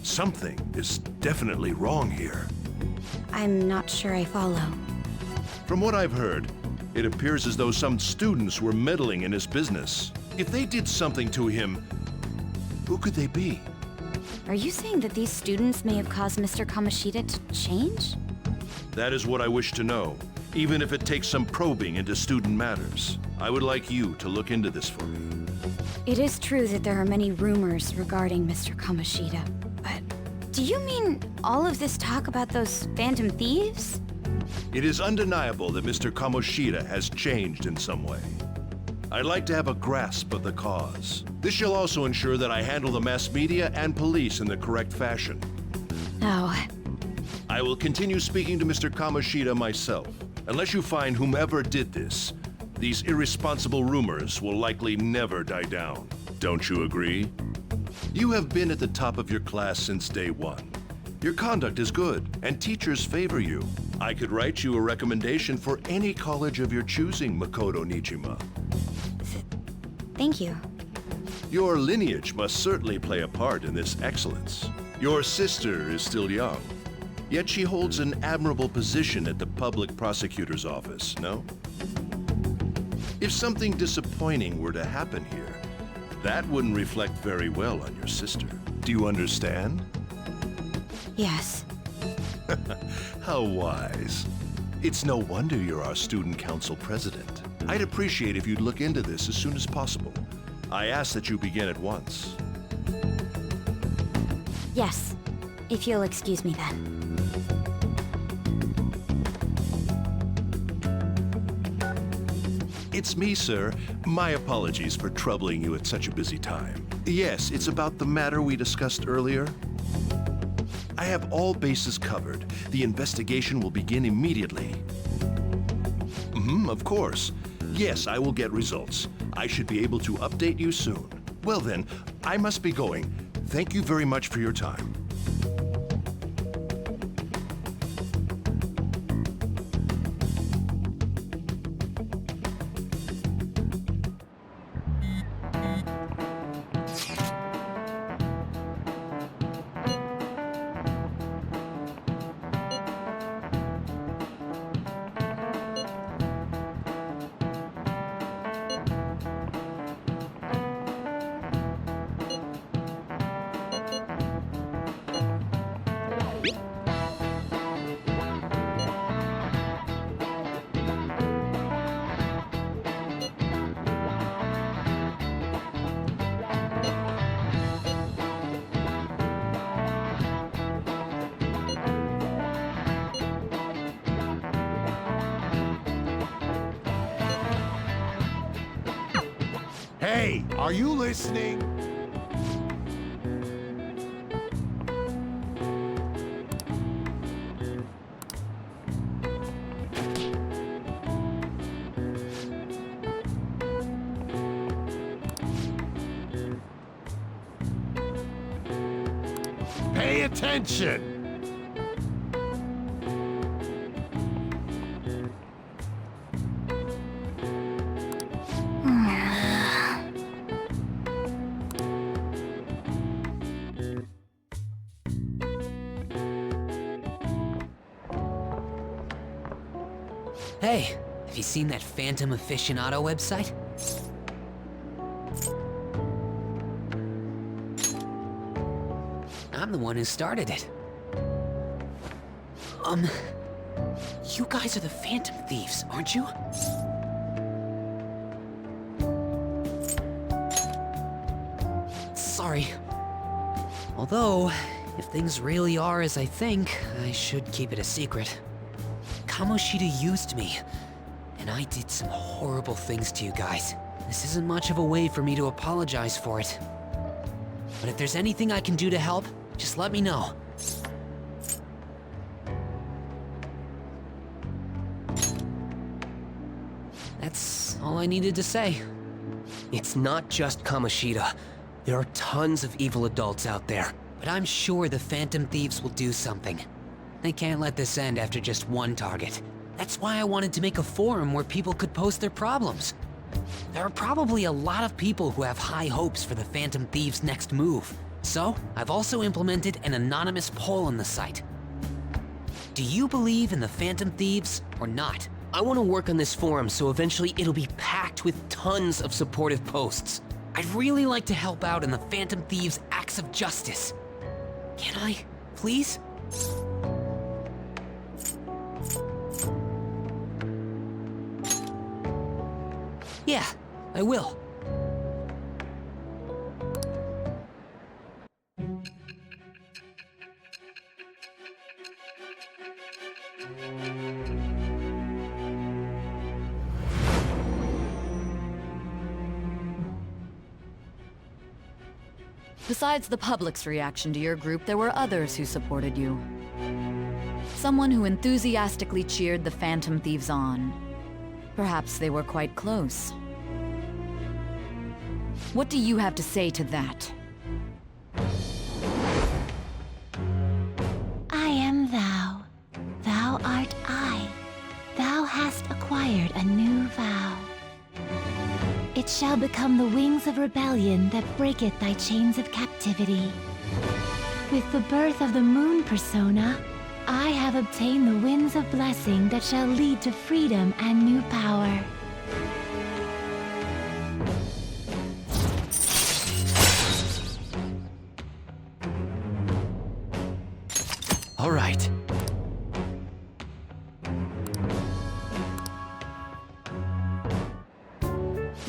Something is definitely wrong here. I'm not sure I follow. From what I've heard, it appears as though some students were meddling in his business. If they did something to him, who could they be? Are you saying that these students may have caused Mr. Kamoshida to change? That is what I wish to know, even if it takes some probing into student matters. I would like you to look into this for me. It is true that there are many rumors regarding Mr. Kamoshida, but do you mean all of this talk about those Phantom Thieves? It is undeniable that Mr. Kamoshida has changed in some way. I'd like to have a grasp of the cause. This shall also ensure that I handle the mass media and police in the correct fashion. Oh. I will continue speaking to Mr. Kamoshida myself. Unless you find whomever did this, these irresponsible rumors will likely never die down. Don't you agree? You have been at the top of your class since day one. Your conduct is good, and teachers favor you. I could write you a recommendation for any college of your choosing, Makoto Nijima. Thank you. Your lineage must certainly play a part in this excellence. Your sister is still young, yet she holds an admirable position at the public prosecutor's office, no? If something disappointing were to happen here, that wouldn't reflect very well on your sister. Do you understand? Yes. How wise. It's no wonder you're our student council president. I'd appreciate if you'd look into this as soon as possible. I ask that you begin at once. Yes, if you'll excuse me then. It's me, sir. My apologies for troubling you at such a busy time. Yes, it's about the matter we discussed earlier. I have all bases covered. The investigation will begin immediately. Of course. Yes, I will get results. I should be able to update you soon. Well then, I must be going. Thank you very much for your time. Hey, are you listening? Pay attention! Hey, have you seen that Phantom Aficionado website? I'm the one who started it. You guys are the Phantom Thieves, aren't you? Sorry. Although, if things really are as I think, I should keep it a secret. Kamoshida used me, and I did some horrible things to you guys. This isn't much of a way for me to apologize for it. But if there's anything I can do to help, just let me know. That's all I needed to say. It's not just Kamoshida. There are tons of evil adults out there. But I'm sure the Phantom Thieves will do something. They can't let this end after just one target. That's why I wanted to make a forum where people could post their problems. There are probably a lot of people who have high hopes for the Phantom Thieves' next move. So, I've also implemented an anonymous poll on the site. Do you believe in the Phantom Thieves or not? I want to work on this forum so eventually it'll be packed with tons of supportive posts. I'd really like to help out in the Phantom Thieves' acts of justice. Can I, please? Yeah, I will. Besides the public's reaction to your group, there were others who supported you. Someone who enthusiastically cheered the Phantom Thieves on. Perhaps they were quite close. What do you have to say to that? I am thou. Thou art I. Thou hast acquired a new vow. It shall become the wings of rebellion that breaketh thy chains of captivity. With the birth of the moon persona, I have obtained the winds of blessing that shall lead to freedom and new power. All right.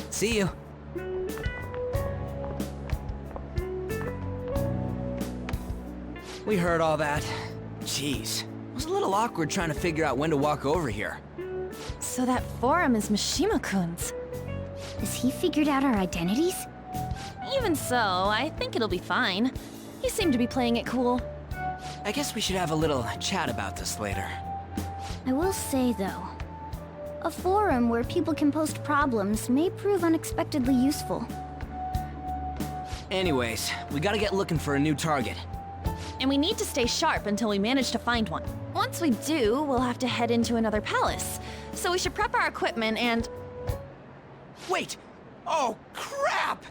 See you. We heard all that. Jeez. It was a little awkward trying to figure out when to walk over here. So that forum is Mishima-kun's. Has he figured out our identities? Even so, I think it'll be fine. He seemed to be playing it cool. I guess we should have a little chat about this later. I will say, though, a forum where people can post problems may prove unexpectedly useful. Anyways, we gotta get looking for a new target. And we need to stay sharp until we manage to find one. Once we do, we'll have to head into another palace. So we should prep our equipment and... Wait! Oh, crap!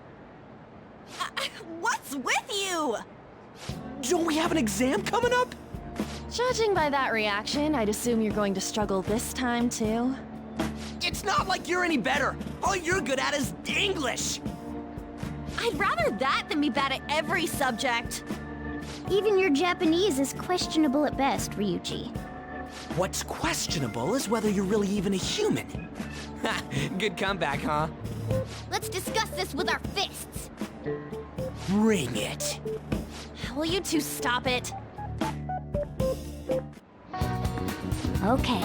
What's with you? Don't we have an exam coming up? Judging by that reaction, I'd assume you're going to struggle this time, too. It's not like you're any better. All you're good at is English. I'd rather that than be bad at every subject. Even your Japanese is questionable at best, Ryuji. What's questionable is whether you're really even a human. Good comeback, huh? Let's discuss this with our fists. Bring it. Will you two stop it? Okay.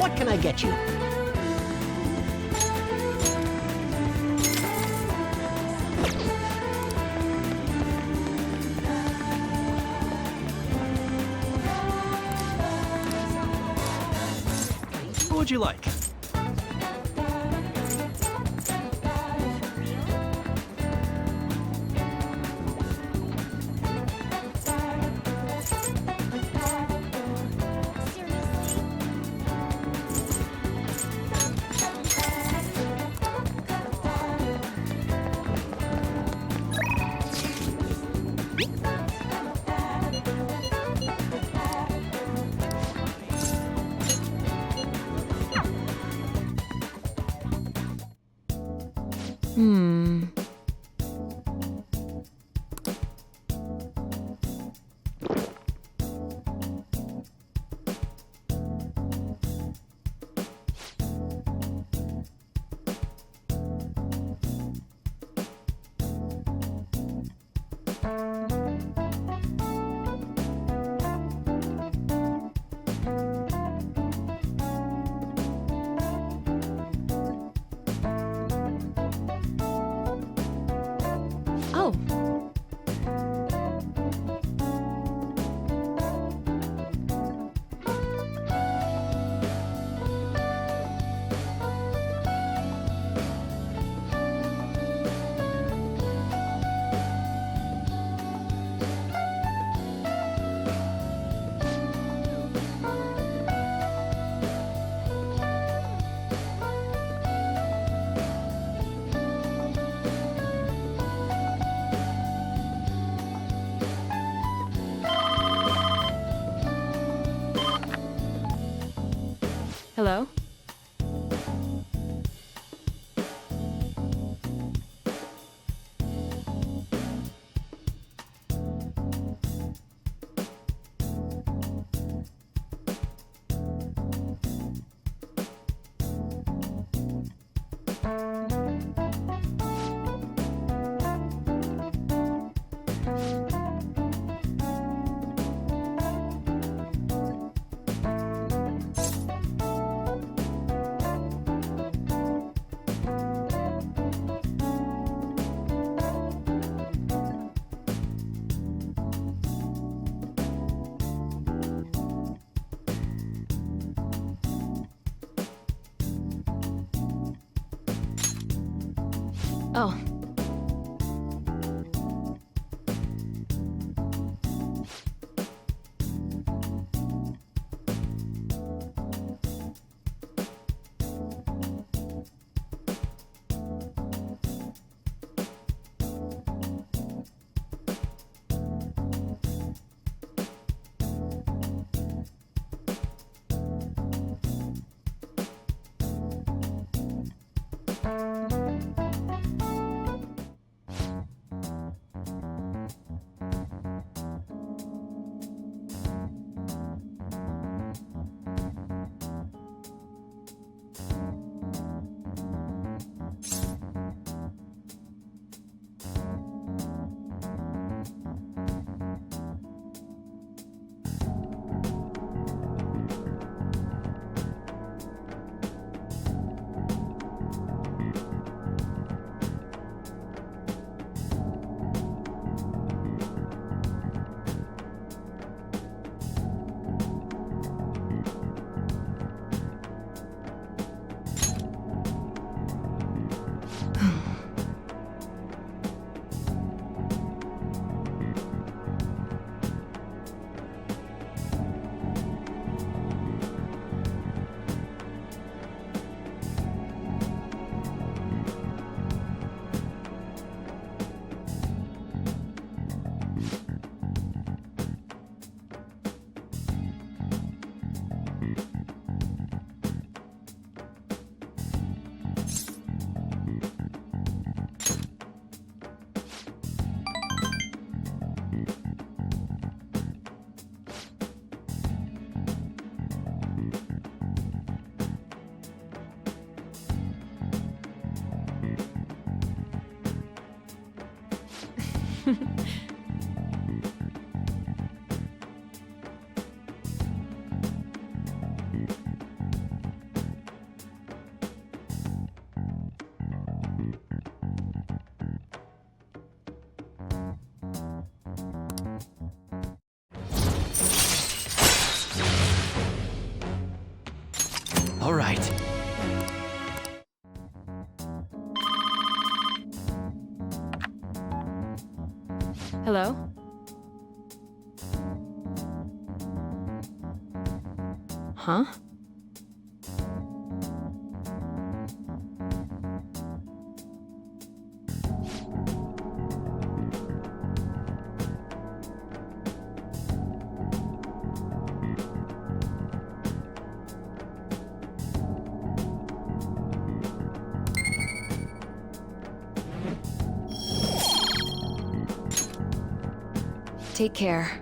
What can I get you? What would you like? Oh. Hello? Oh. All right. Hello? Huh? Take care.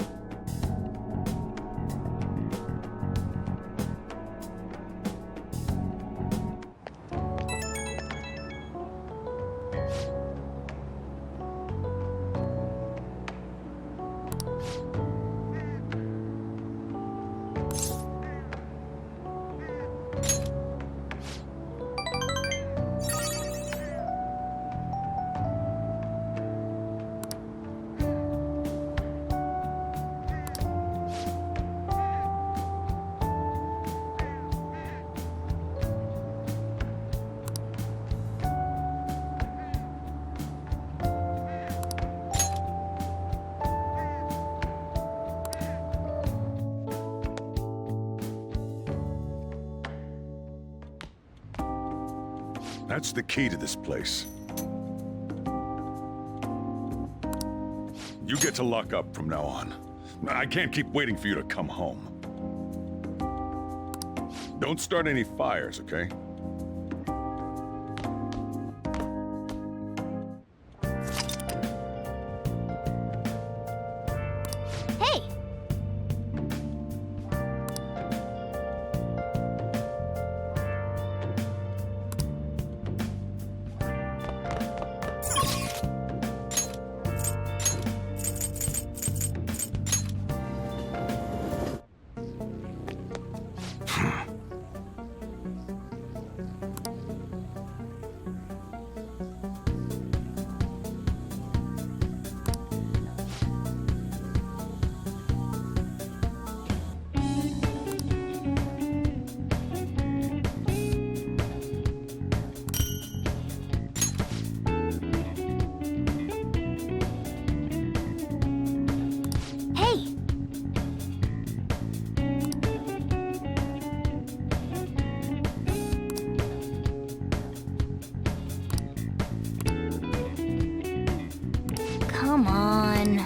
That's the key to this place. You get to lock up from now on. I can't keep waiting for you to come home. Don't start any fires, okay? Hey! Come on.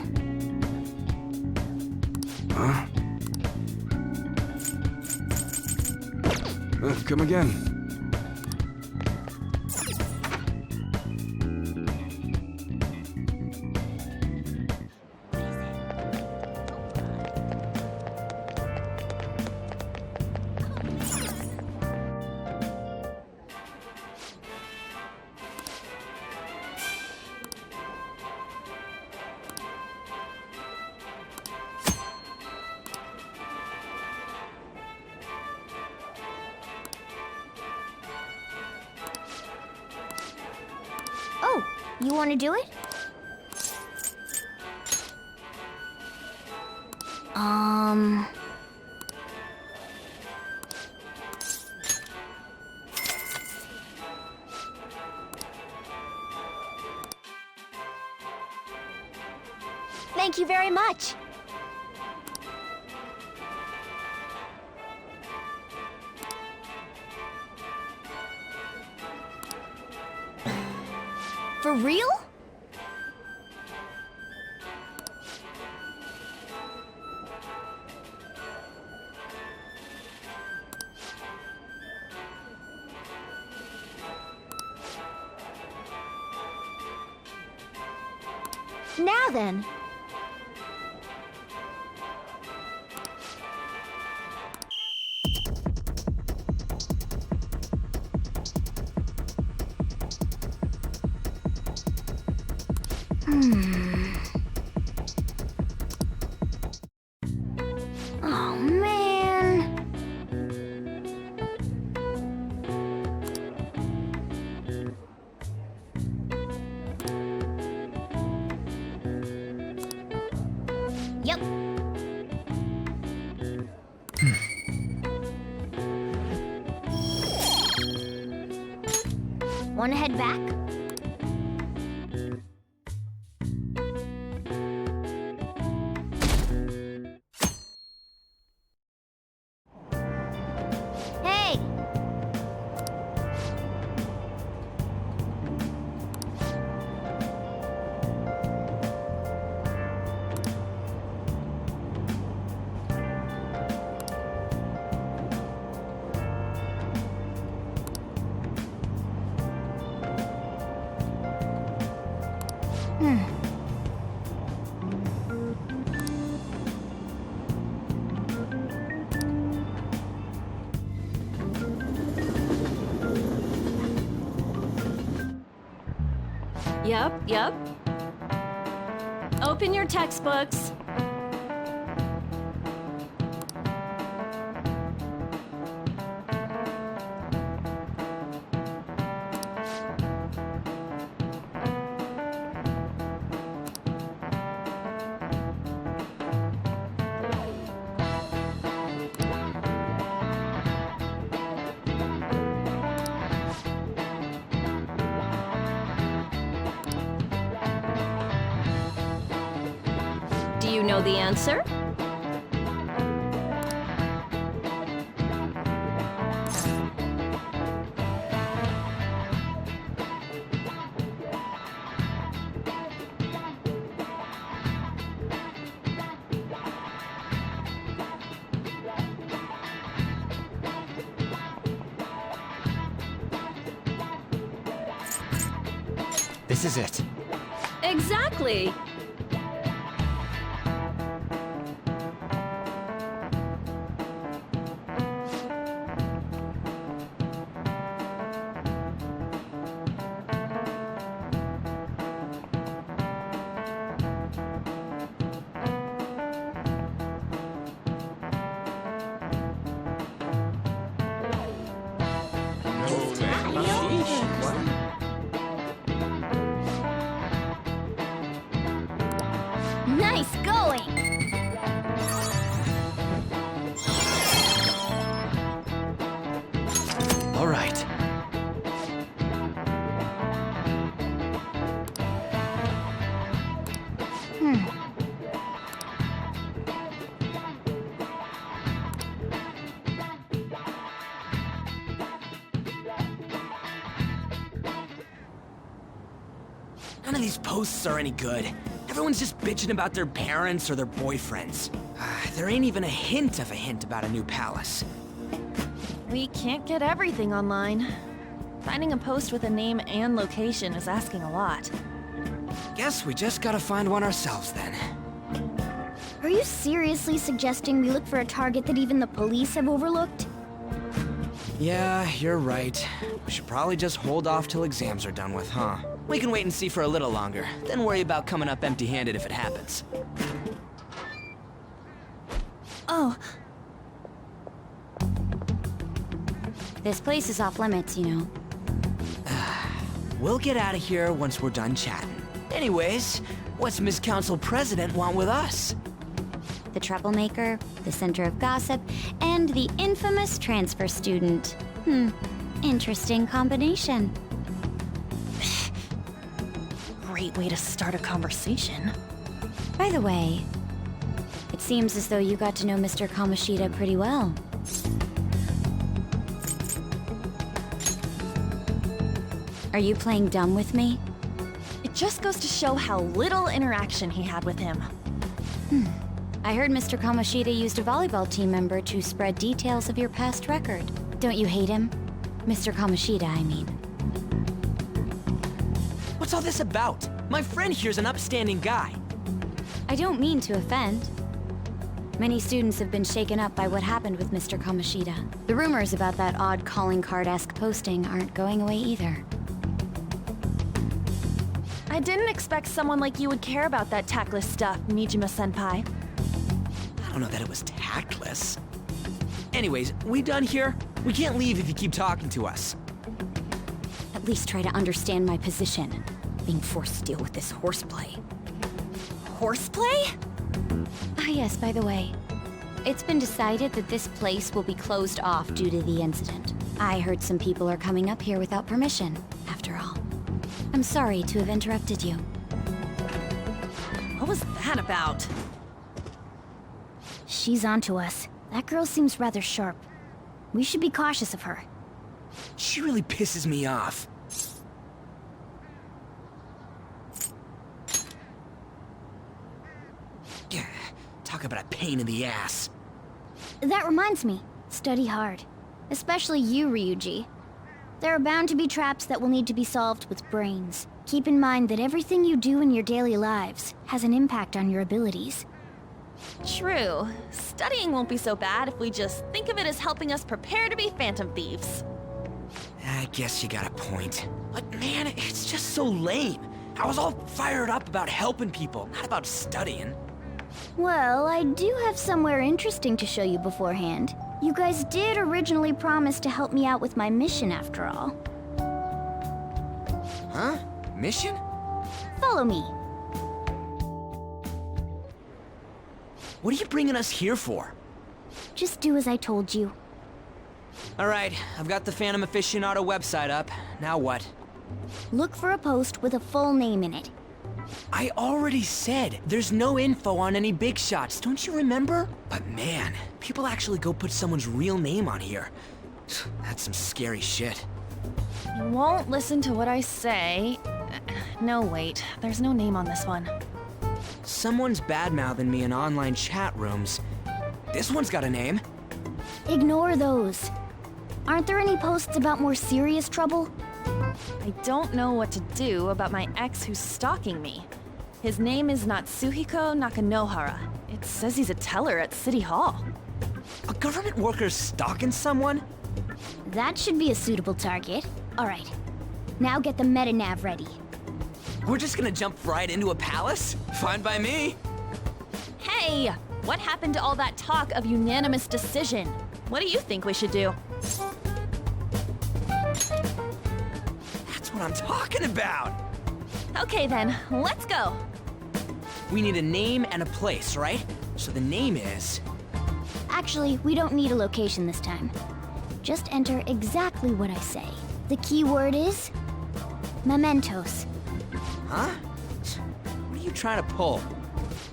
Huh? Come again. Oh, you want to do it? Thank you very much. For real? Now then. Oh, man. Yep. Wanna head back? Hey! Yep. Open your textbooks. Do you know the answer? This is it. Exactly. Nice going! All right. None of these posts are any good. Everyone's just bitching about their parents or their boyfriends. There ain't even a hint about a new palace. We can't get everything online. Finding a post with a name and location is asking a lot. Guess we just gotta find one ourselves then. Are you seriously suggesting we look for a target that even the police have overlooked? Yeah, you're right. We should probably just hold off till exams are done with, huh? We can wait and see for a little longer, then worry about coming up empty-handed if it happens. Oh. This place is off limits, you know. We'll get out of here once we're done chatting. Anyways, what's Miss Council President want with us? The troublemaker, the center of gossip, and the infamous transfer student. Interesting combination. Great way to start a conversation. By the way, it seems as though you got to know Mr. Kamoshida pretty well. Are you playing dumb with me? It just goes to show how little interaction he had with him. I heard Mr. Kamoshida used a volleyball team member to spread details of your past record. Don't you hate him? Mr. Kamoshida, I mean. What's all this about? My friend here's an upstanding guy. I don't mean to offend. Many students have been shaken up by what happened with Mr. Kamoshida. The rumors about that odd calling card-esque posting aren't going away either. I didn't expect someone like you would care about that tactless stuff, Nijima-senpai. I don't know that it was tactless. Anyways, we done here? We can't leave if you keep talking to us. At least try to understand my position. Being forced to deal with this horseplay. Horseplay? Ah yes, by the way. It's been decided that this place will be closed off due to the incident. I heard some people are coming up here without permission, after all. I'm sorry to have interrupted you. What was that about? She's onto us. That girl seems rather sharp. We should be cautious of her. She really pisses me off. Talk about a pain in the ass. That reminds me. Study hard. Especially you, Ryuji. There are bound to be traps that will need to be solved with brains. Keep in mind that everything you do in your daily lives has an impact on your abilities. True. Studying won't be so bad if we just think of it as helping us prepare to be Phantom Thieves. I guess you got a point. But man, it's just so lame. I was all fired up about helping people, not about studying. Well, I do have somewhere interesting to show you beforehand. You guys did originally promise to help me out with my mission after all. Huh? Mission? Follow me. What are you bringing us here for? Just do as I told you. Alright, I've got the Phantom Aficionado website up. Now what? Look for a post with a full name in it. I already said there's no info on any big shots, don't you remember? But man, people actually go put someone's real name on here. That's some scary shit. You won't listen to what I say. No, wait. There's no name on this one. Someone's bad-mouthing me in online chat rooms. This one's got a name. Ignore those. Aren't there any posts about more serious trouble? I don't know what to do about my ex who's stalking me. His name is Natsuhiko Nakanohara. It says he's a teller at City Hall. A government worker stalking someone? That should be a suitable target. Alright. Now get the meta-nav ready. We're just gonna jump right into a palace? Fine by me. Hey! What happened to all that talk of unanimous decision? What do you think we should do? That's what I'm talking about! Okay then, let's go! We need a name and a place, right? So the name is... Actually, we don't need a location this time. Just enter exactly what I say. The key word is... mementos. Huh? What are you trying to pull?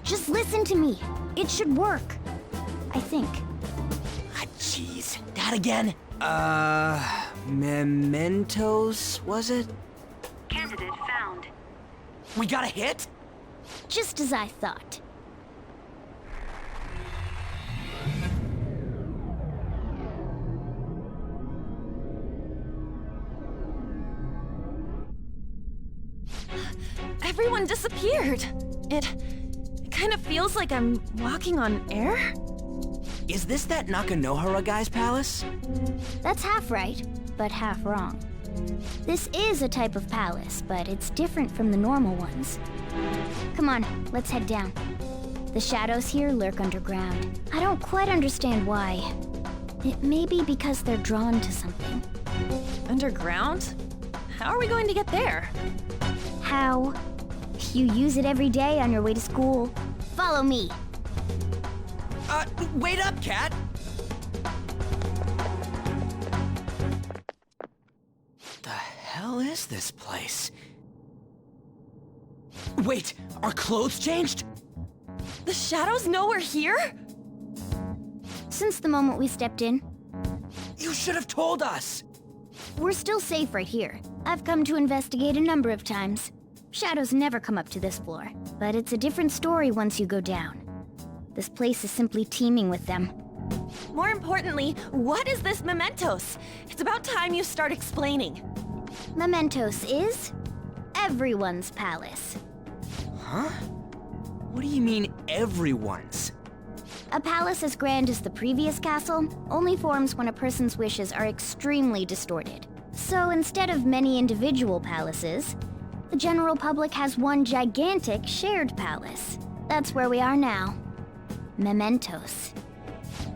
Just listen to me. It should work. I think. Ah, jeez. That again? Mementos, was it? Candidate found. We got a hit? Just as I thought. Everyone disappeared. It kind of feels like I'm walking on air. Is this that Nakanohara guy's palace? That's half right, but half wrong. This is a type of palace, but it's different from the normal ones. Come on, let's head down. The shadows here lurk underground. I don't quite understand why. It may be because they're drawn to something. Underground? How are we going to get there? How? You use it every day on your way to school. Follow me. Wait up, Cat! The hell is this place? Wait, our clothes changed? The shadows know we're here? Since the moment we stepped in. You should have told us! We're still safe right here. I've come to investigate a number of times. Shadows never come up to this floor, but it's a different story once you go down. This place is simply teeming with them. More importantly, what is this mementos? It's about time you start explaining. Mementos is everyone's palace. Huh? What do you mean, everyone's? A palace as grand as the previous castle only forms when a person's wishes are extremely distorted. So instead of many individual palaces, the general public has one gigantic shared palace. That's where we are now. Mementos.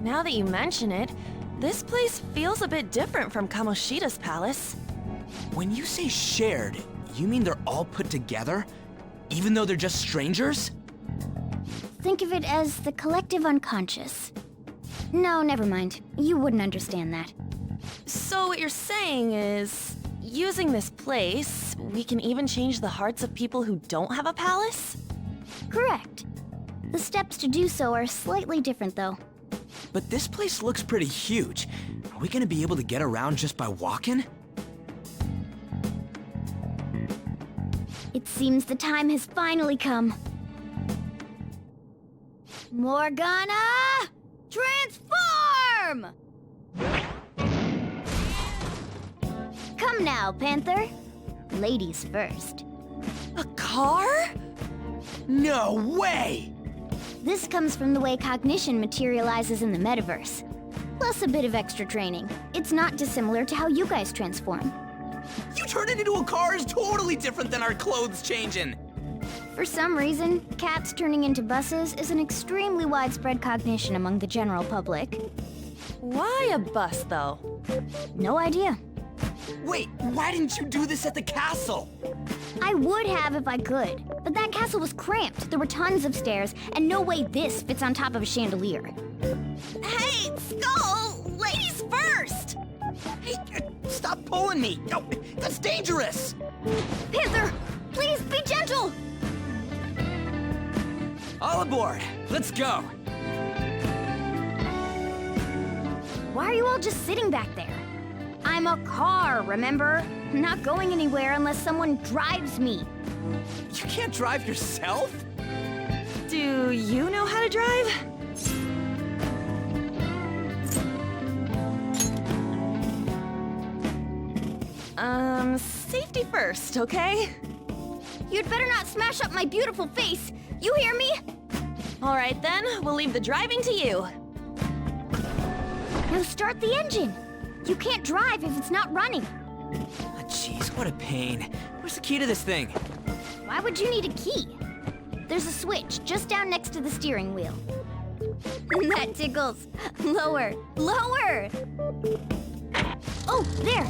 Now that you mention it, this place feels a bit different from Kamoshida's palace. When you say shared, you mean they're all put together? Even though they're just strangers? Think of it as the collective unconscious. No, never mind. You wouldn't understand that. So what you're saying is, using this place, we can even change the hearts of people who don't have a palace? Correct. The steps to do so are slightly different, though. But this place looks pretty huge. Are we gonna be able to get around just by walking? It seems the time has finally come. Morgana! Transform! Come now, Panther. Ladies first. A car? No way! This comes from the way cognition materializes in the metaverse. Plus a bit of extra training. It's not dissimilar to how you guys transform. You turn it into a car is totally different than our clothes changing. For some reason, cats turning into buses is an extremely widespread cognition among the general public. Why a bus, though? No idea. Wait, why didn't you do this at the castle? I would have if I could, but that castle was cramped. There were tons of stairs, and no way this fits on top of a chandelier. Hey, Skull! Ladies first! Hey, stop pulling me! No, that's dangerous! Panther, please be gentle! All aboard! Let's go! Why are you all just sitting back there? I'm a car, remember? Not going anywhere unless someone drives me. You can't drive yourself? Do you know how to drive? Safety first, okay? You'd better not smash up my beautiful face. You hear me? All right then, we'll leave the driving to you. Now start the engine. You can't drive if it's not running. Oh, jeez, what a pain. Where's the key to this thing? Why would you need a key? There's a switch just down next to the steering wheel. That tickles. Lower, lower! Oh, there!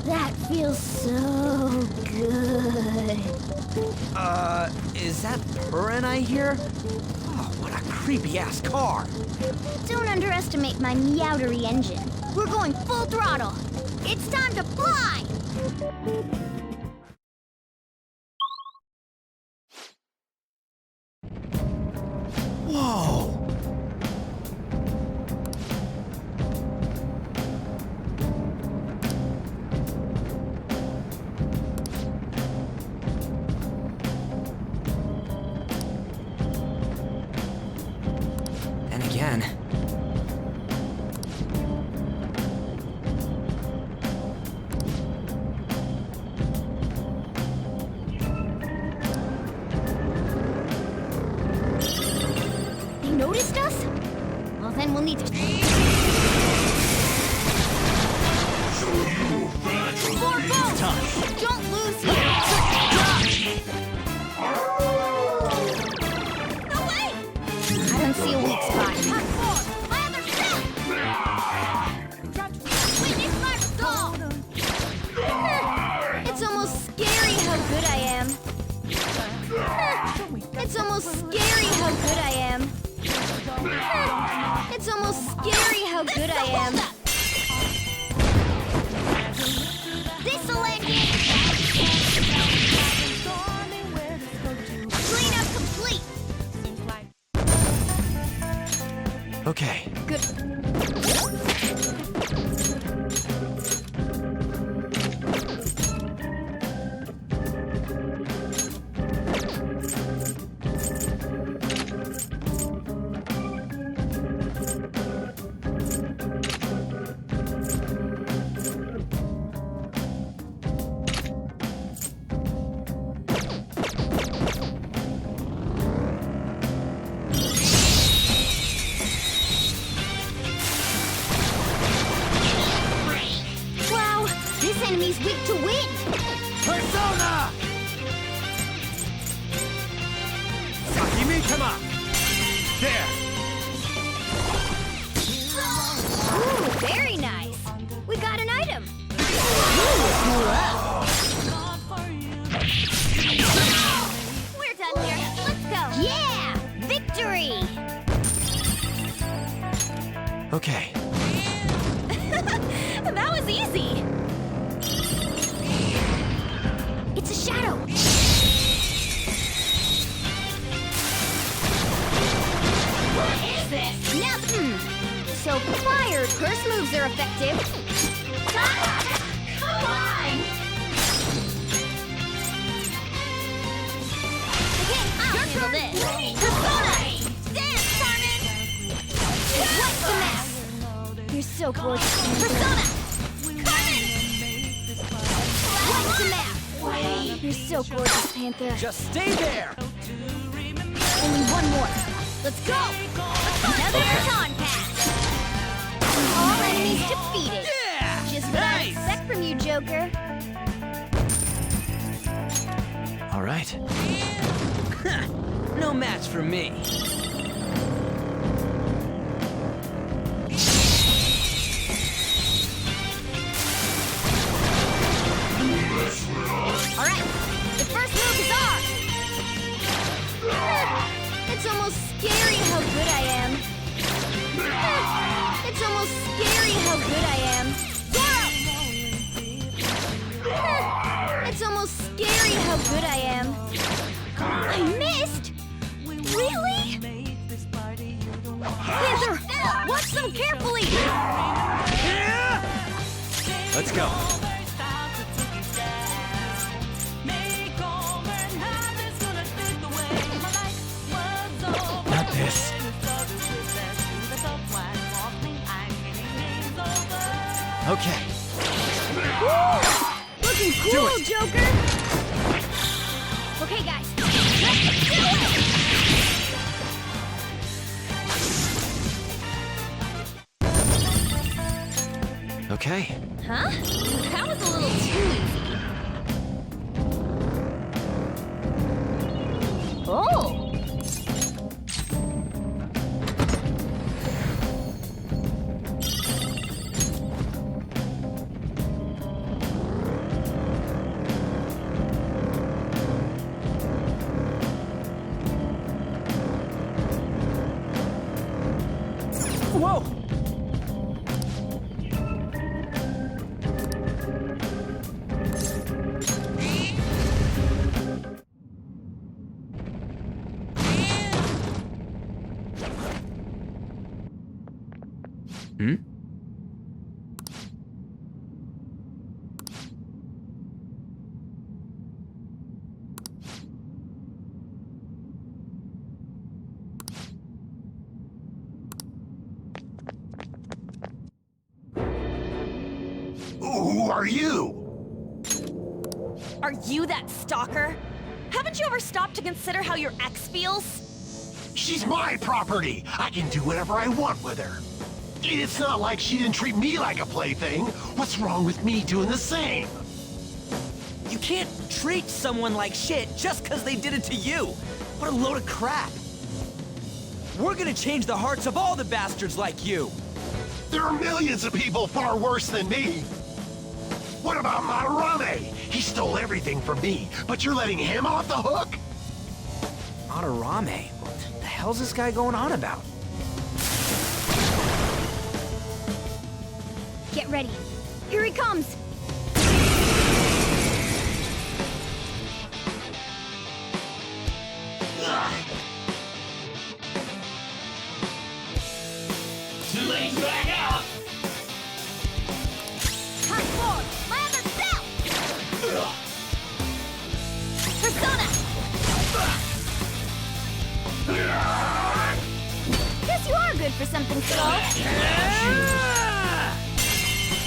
That feels so good. Is that purring I hear? Oh, what a creepy-ass car. Don't underestimate my meowdery engine. We're going full throttle. It's time to fly! Whoa! And again. They noticed us? Well, then we'll need to... More boats! Don't lose here! No way! I don't see a weak spot. My other step! Witness my stall! It's almost scary how good I am. It's almost scary how good I am. It's almost scary how good I am. This'll end it! Cleanup complete! Okay. Good. Wow, this enemy's weak to wind! Persona! Sakimi-kama! There! Ooh, very nice! We got an item! We're done here. Let's go! Yeah! Victory! was easy! It's a shadow! What is this? Now, so fire curse moves are effective. Come on! Okay, I'll handle this. Persona! Dance, Carmen! What's the mess? You're so gorgeous. Persona! Carmen! What's the mess? Wait! You're so gorgeous, Panther. Just stay there! Only one more. Let's go! Another baton pass! All enemies defeated! Yeah! Just what I expect from you, Joker. All right. No match for me. All right, the first move is ours! It's almost scary how good I am. It's almost scary how good I am. Zoro! It's almost scary how good I am. I missed? Really? Panther, watch them carefully! Let's go. Not this. Okay. Woo! Looking cool, Joker! Okay, guys, let's do it! Okay. Huh? That was a little too easy. Oh! Whoa! Hmm? Who are you? Are you that stalker? Haven't you ever stopped to consider how your ex feels? She's my property. I can do whatever I want with her. It's not like she didn't treat me like a plaything. What's wrong with me doing the same? You can't treat someone like shit just because they did it to you. What a load of crap. We're gonna change the hearts of all the bastards like you. There are millions of people far worse than me. What about Madarame? He stole everything from me, but you're letting him off the hook? Madarame? What the hell's this guy going on about? Get ready. Here he comes! Too late to back out! Time forward! My other self! Persona! Guess you are good for something, Skull.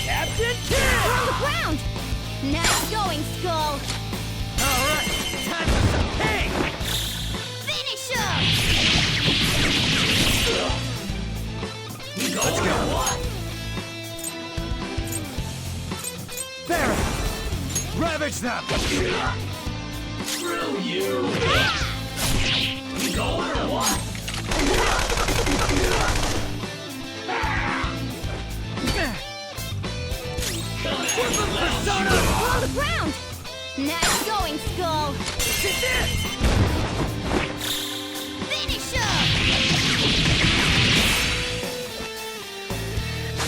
Captain We're on the ground! Nice going, Skull! Alright, time for some pain! Finish him! Let's go! Barret! Ravage them! Screw you! You going or what? Persona! We're on the ground! Nice going, Skull! This is it! Finish him!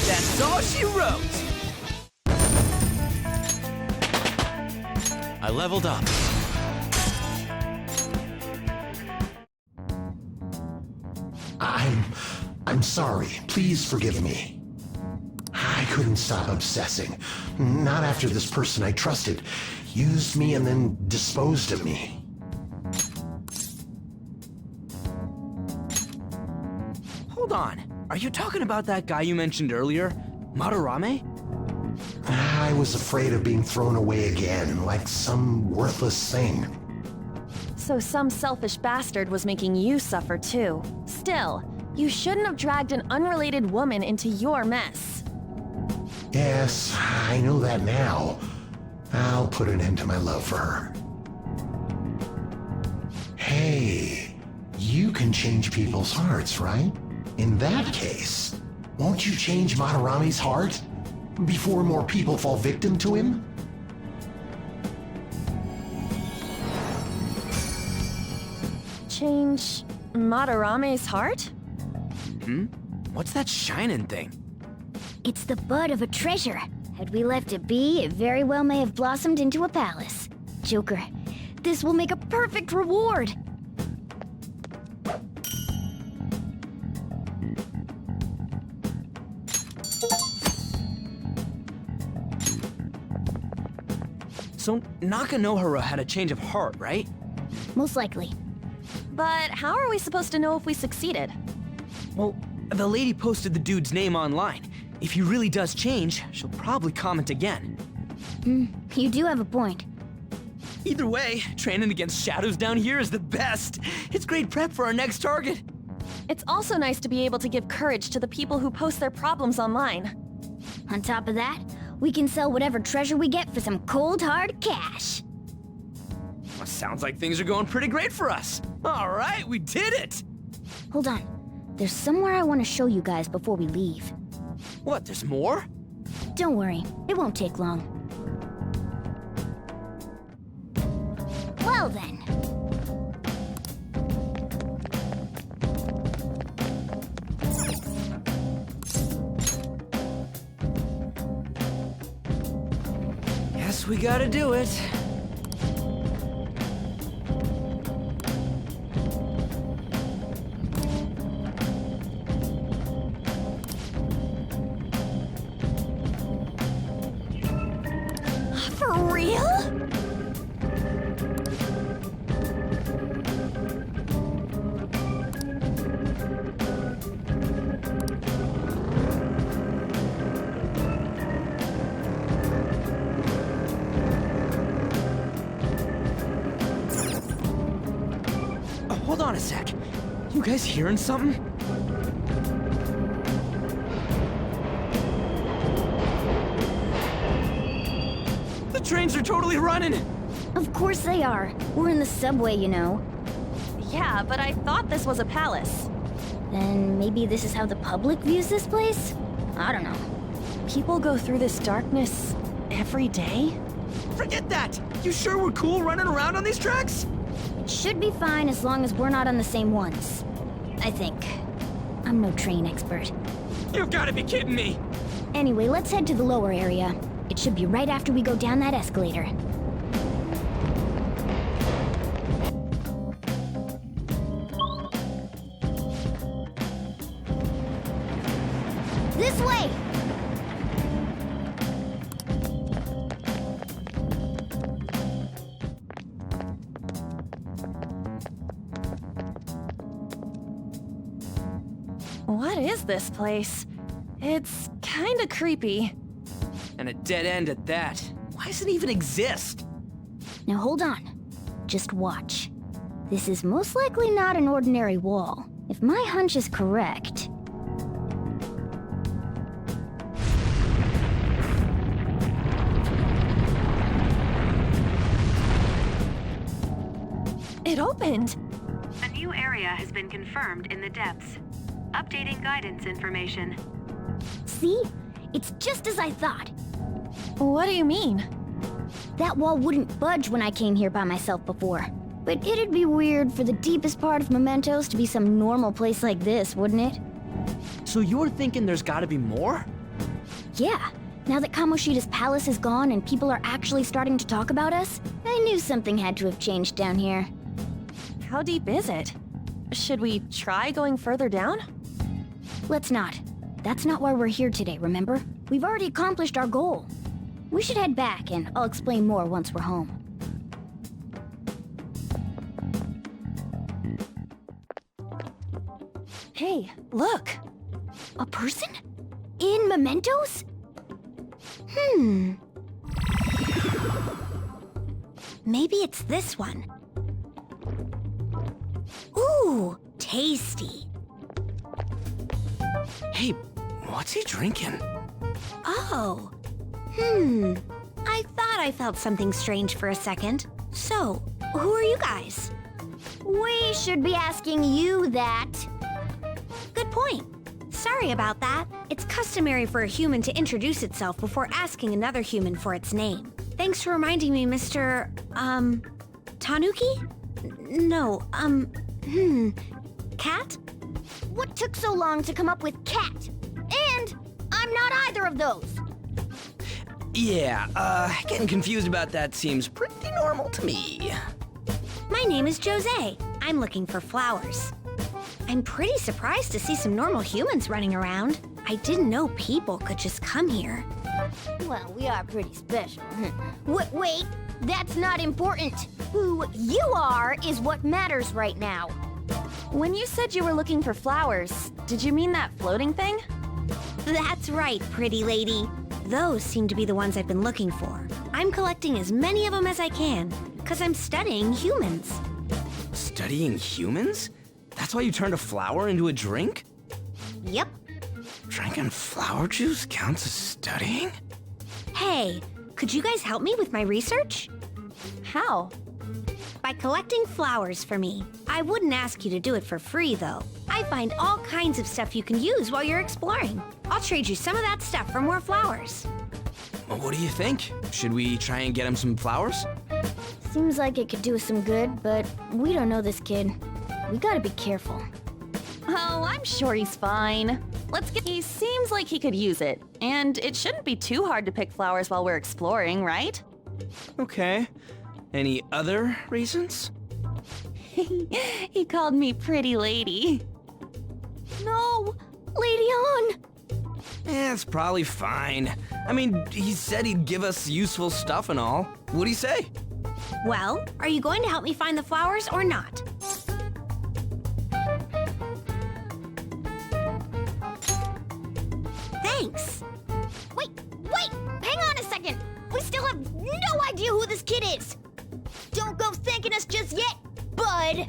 That's all she wrote! I leveled up. I'm sorry. Please forgive me. I couldn't stop obsessing. Not after this person I trusted used me and then disposed of me. Hold on. Are you talking about that guy you mentioned earlier? Madarame? I was afraid of being thrown away again, like some worthless thing. So some selfish bastard was making you suffer too. Still, you shouldn't have dragged an unrelated woman into your mess. Yes, I know that now. I'll put an end to my love for her. Hey, you can change people's hearts, right? In that case, won't you change Madarame's heart before more people fall victim to him? Change Madarame's heart? What's that shining thing? It's the bud of a treasure. Had we left it be, it very well may have blossomed into a palace. Joker, this will make a perfect reward. So Nakanohara had a change of heart, right? Most likely. But how are we supposed to know if we succeeded? Well, the lady posted the dude's name online. If he really does change, she'll probably comment again. You do have a point. Either way, training against shadows down here is the best. It's great prep for our next target. It's also nice to be able to give courage to the people who post their problems online. On top of that, we can sell whatever treasure we get for some cold, hard cash. Well, sounds like things are going pretty great for us. All right, we did it! Hold on. There's somewhere I want to show you guys before we leave. What, there's more? Don't worry, it won't take long. Well then. Guess we gotta do it. For real? Hold on a sec. You guys hearing something? The trains are totally running! Of course they are. We're in the subway, you know. Yeah, but I thought this was a palace. Then maybe this is how the public views this place? I don't know. People go through this darkness every day? Forget that! You sure we're cool running around on these tracks? Should be fine as long as we're not on the same ones. I think. I'm no train expert. You've gotta be kidding me! Anyway, let's head to the lower area. It should be right after we go down that escalator. This way! What is this place? It's kinda creepy. And a dead end at that. Why does it even exist? Now hold on. Just watch. This is most likely not an ordinary wall. If my hunch is correct... It opened! A new area has been confirmed in the depths. Updating guidance information. See? It's just as I thought. What do you mean? That wall wouldn't budge when I came here by myself before. But it'd be weird for the deepest part of Mementos to be some normal place like this, wouldn't it? So you're thinking there's gotta be more? Yeah. Now that Kamoshida's palace is gone and people are actually starting to talk about us, I knew something had to have changed down here. How deep is it? Should we try going further down? Let's not. That's not why we're here today, remember? We've already accomplished our goal. We should head back, and I'll explain more once we're home. Hey, look! A person? In mementos? Maybe it's this one. Ooh, tasty. Hey, what's he drinking? Oh. I thought I felt something strange for a second. So, who are you guys? We should be asking you that. Good point. Sorry about that. It's customary for a human to introduce itself before asking another human for its name. Thanks for reminding me, Mr. Tanuki? No, Cat? What took so long to come up with cat? And I'm not either of those. Yeah, getting confused about that seems pretty normal to me. My name is Jose. I'm looking for flowers. I'm pretty surprised to see some normal humans running around. I didn't know people could just come here. Well, we are pretty special. Wait, that's not important. Who you are is what matters right now. When you said you were looking for flowers, did you mean that floating thing? That's right, pretty lady. Those seem to be the ones I've been looking for. I'm collecting as many of them as I can, because I'm studying humans. Studying humans? That's why you turned a flower into a drink? Yep. Drinking flower juice counts as studying? Hey, could you guys help me with my research? How? By collecting flowers for me. I wouldn't ask you to do it for free, though. I find all kinds of stuff you can use while you're exploring. I'll trade you some of that stuff for more flowers. Well, what do you think? Should we try and get him some flowers? Seems like it could do us some good, but we don't know this kid. We gotta be careful. Oh, I'm sure he's fine. He seems like he could use it. And it shouldn't be too hard to pick flowers while we're exploring, right? Okay. Any other reasons? He called me pretty lady. No! Lady on! It's probably fine. I mean, he said he'd give us useful stuff and all. What'd he say? Well, are you going to help me find the flowers or not? Thanks. Wait! Hang on a second! We still have no idea who this kid is! Don't go thanking us just yet, bud!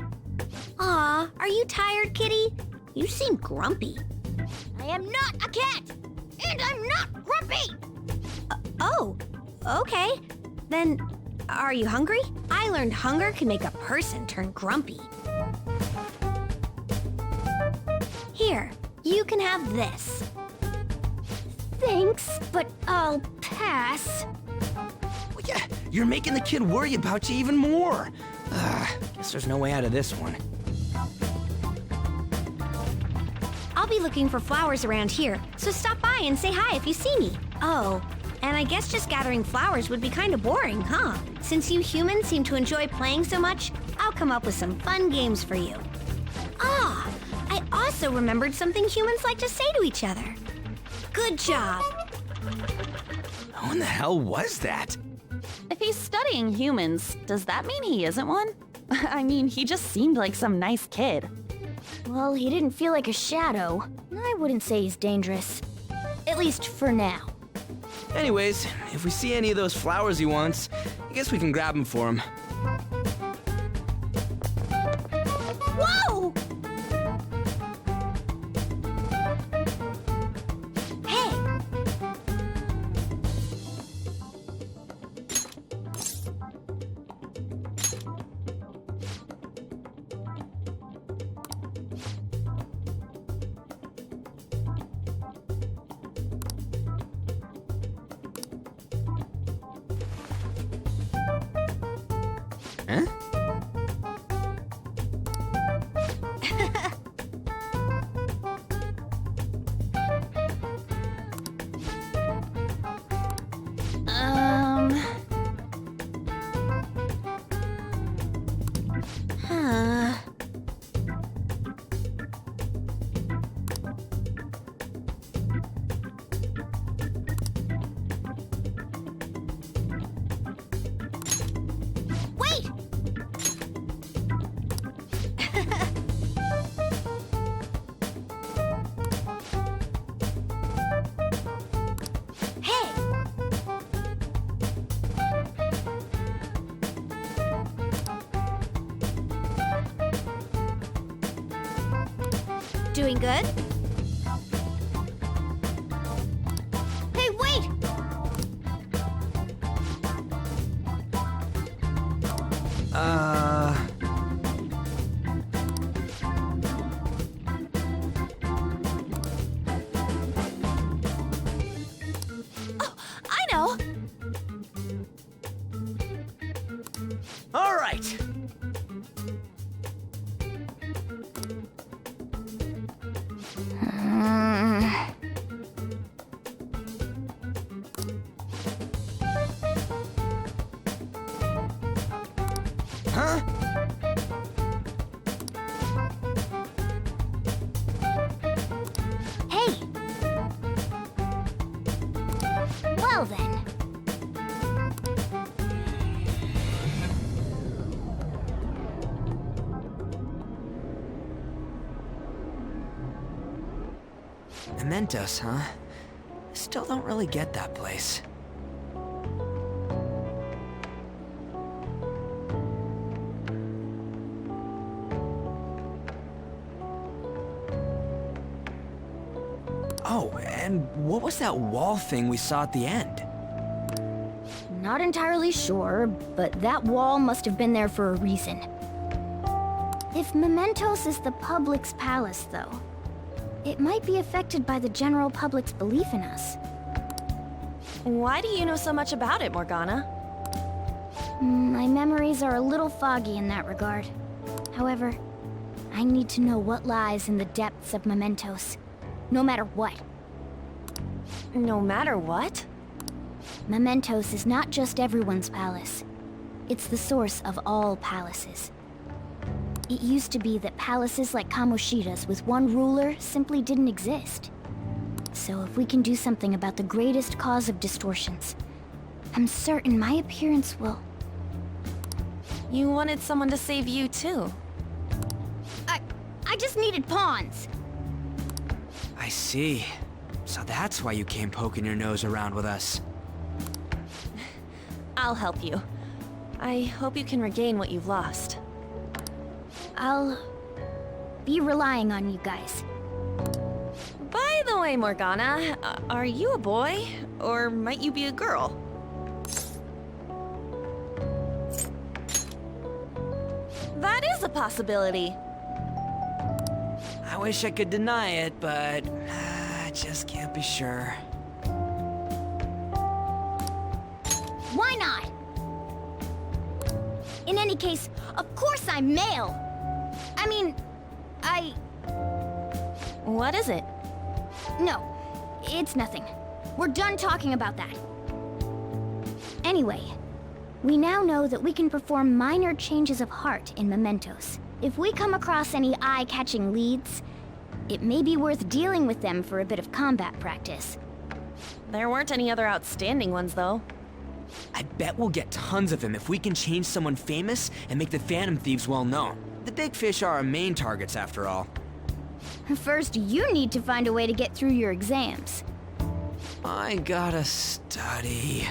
Aw, are you tired, kitty? You seem grumpy. I am not a cat! And I'm not grumpy! Oh, okay. Then, are you hungry? I learned hunger can make a person turn grumpy. Here, you can have this. Thanks, but I'll pass. Well, yeah, you're making the kid worry about you even more. Guess there's no way out of this one. I'll be looking for flowers around here, so stop by and say hi if you see me. Oh, and I guess just gathering flowers would be kind of boring, huh? Since you humans seem to enjoy playing so much, I'll come up with some fun games for you. Ah, I also remembered something humans like to say to each other. Good job. Who in the hell was that? If he's studying humans, does that mean he isn't one? I mean, he just seemed like some nice kid. Well, he didn't feel like a shadow. I wouldn't say he's dangerous. At least for now. Anyways, if we see any of those flowers he wants, I guess we can grab them for him. Whoa! Hey! Huh? doing good. Hey, wait! Oh, I know! All right. Huh? Hey! Well then. Mementos, huh? Still don't really get that place. Oh, and what was that wall thing we saw at the end? Not entirely sure, but that wall must have been there for a reason. If Mementos is the public's palace, though, it might be affected by the general public's belief in us. Why do you know so much about it, Morgana? My memories are a little foggy in that regard. However, I need to know what lies in the depths of Mementos. No matter what. No matter what? Mementos is not just everyone's palace. It's the source of all palaces. It used to be that palaces like Kamoshida's with one ruler simply didn't exist. So if we can do something about the greatest cause of distortions, I'm certain my appearance will... You wanted someone to save you, too. I just needed pawns! I see. So that's why you came poking your nose around with us. I'll help you. I hope you can regain what you've lost. I'll... be relying on you guys. By the way, Morgana, are you a boy? Or might you be a girl? That is a possibility. I wish I could deny it, but I just can't be sure. Why not? In any case, of course I'm male! I mean, What is it? No, it's nothing. We're done talking about that. Anyway, we now know that we can perform minor changes of heart in Mementos. If we come across any eye-catching leads, it may be worth dealing with them for a bit of combat practice. There weren't any other outstanding ones, though. I bet we'll get tons of them if we can change someone famous and make the Phantom Thieves well known. The big fish are our main targets, after all. First, you need to find a way to get through your exams. I gotta study.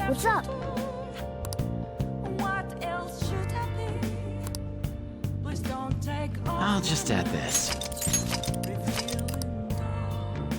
What's up? I'll just add this.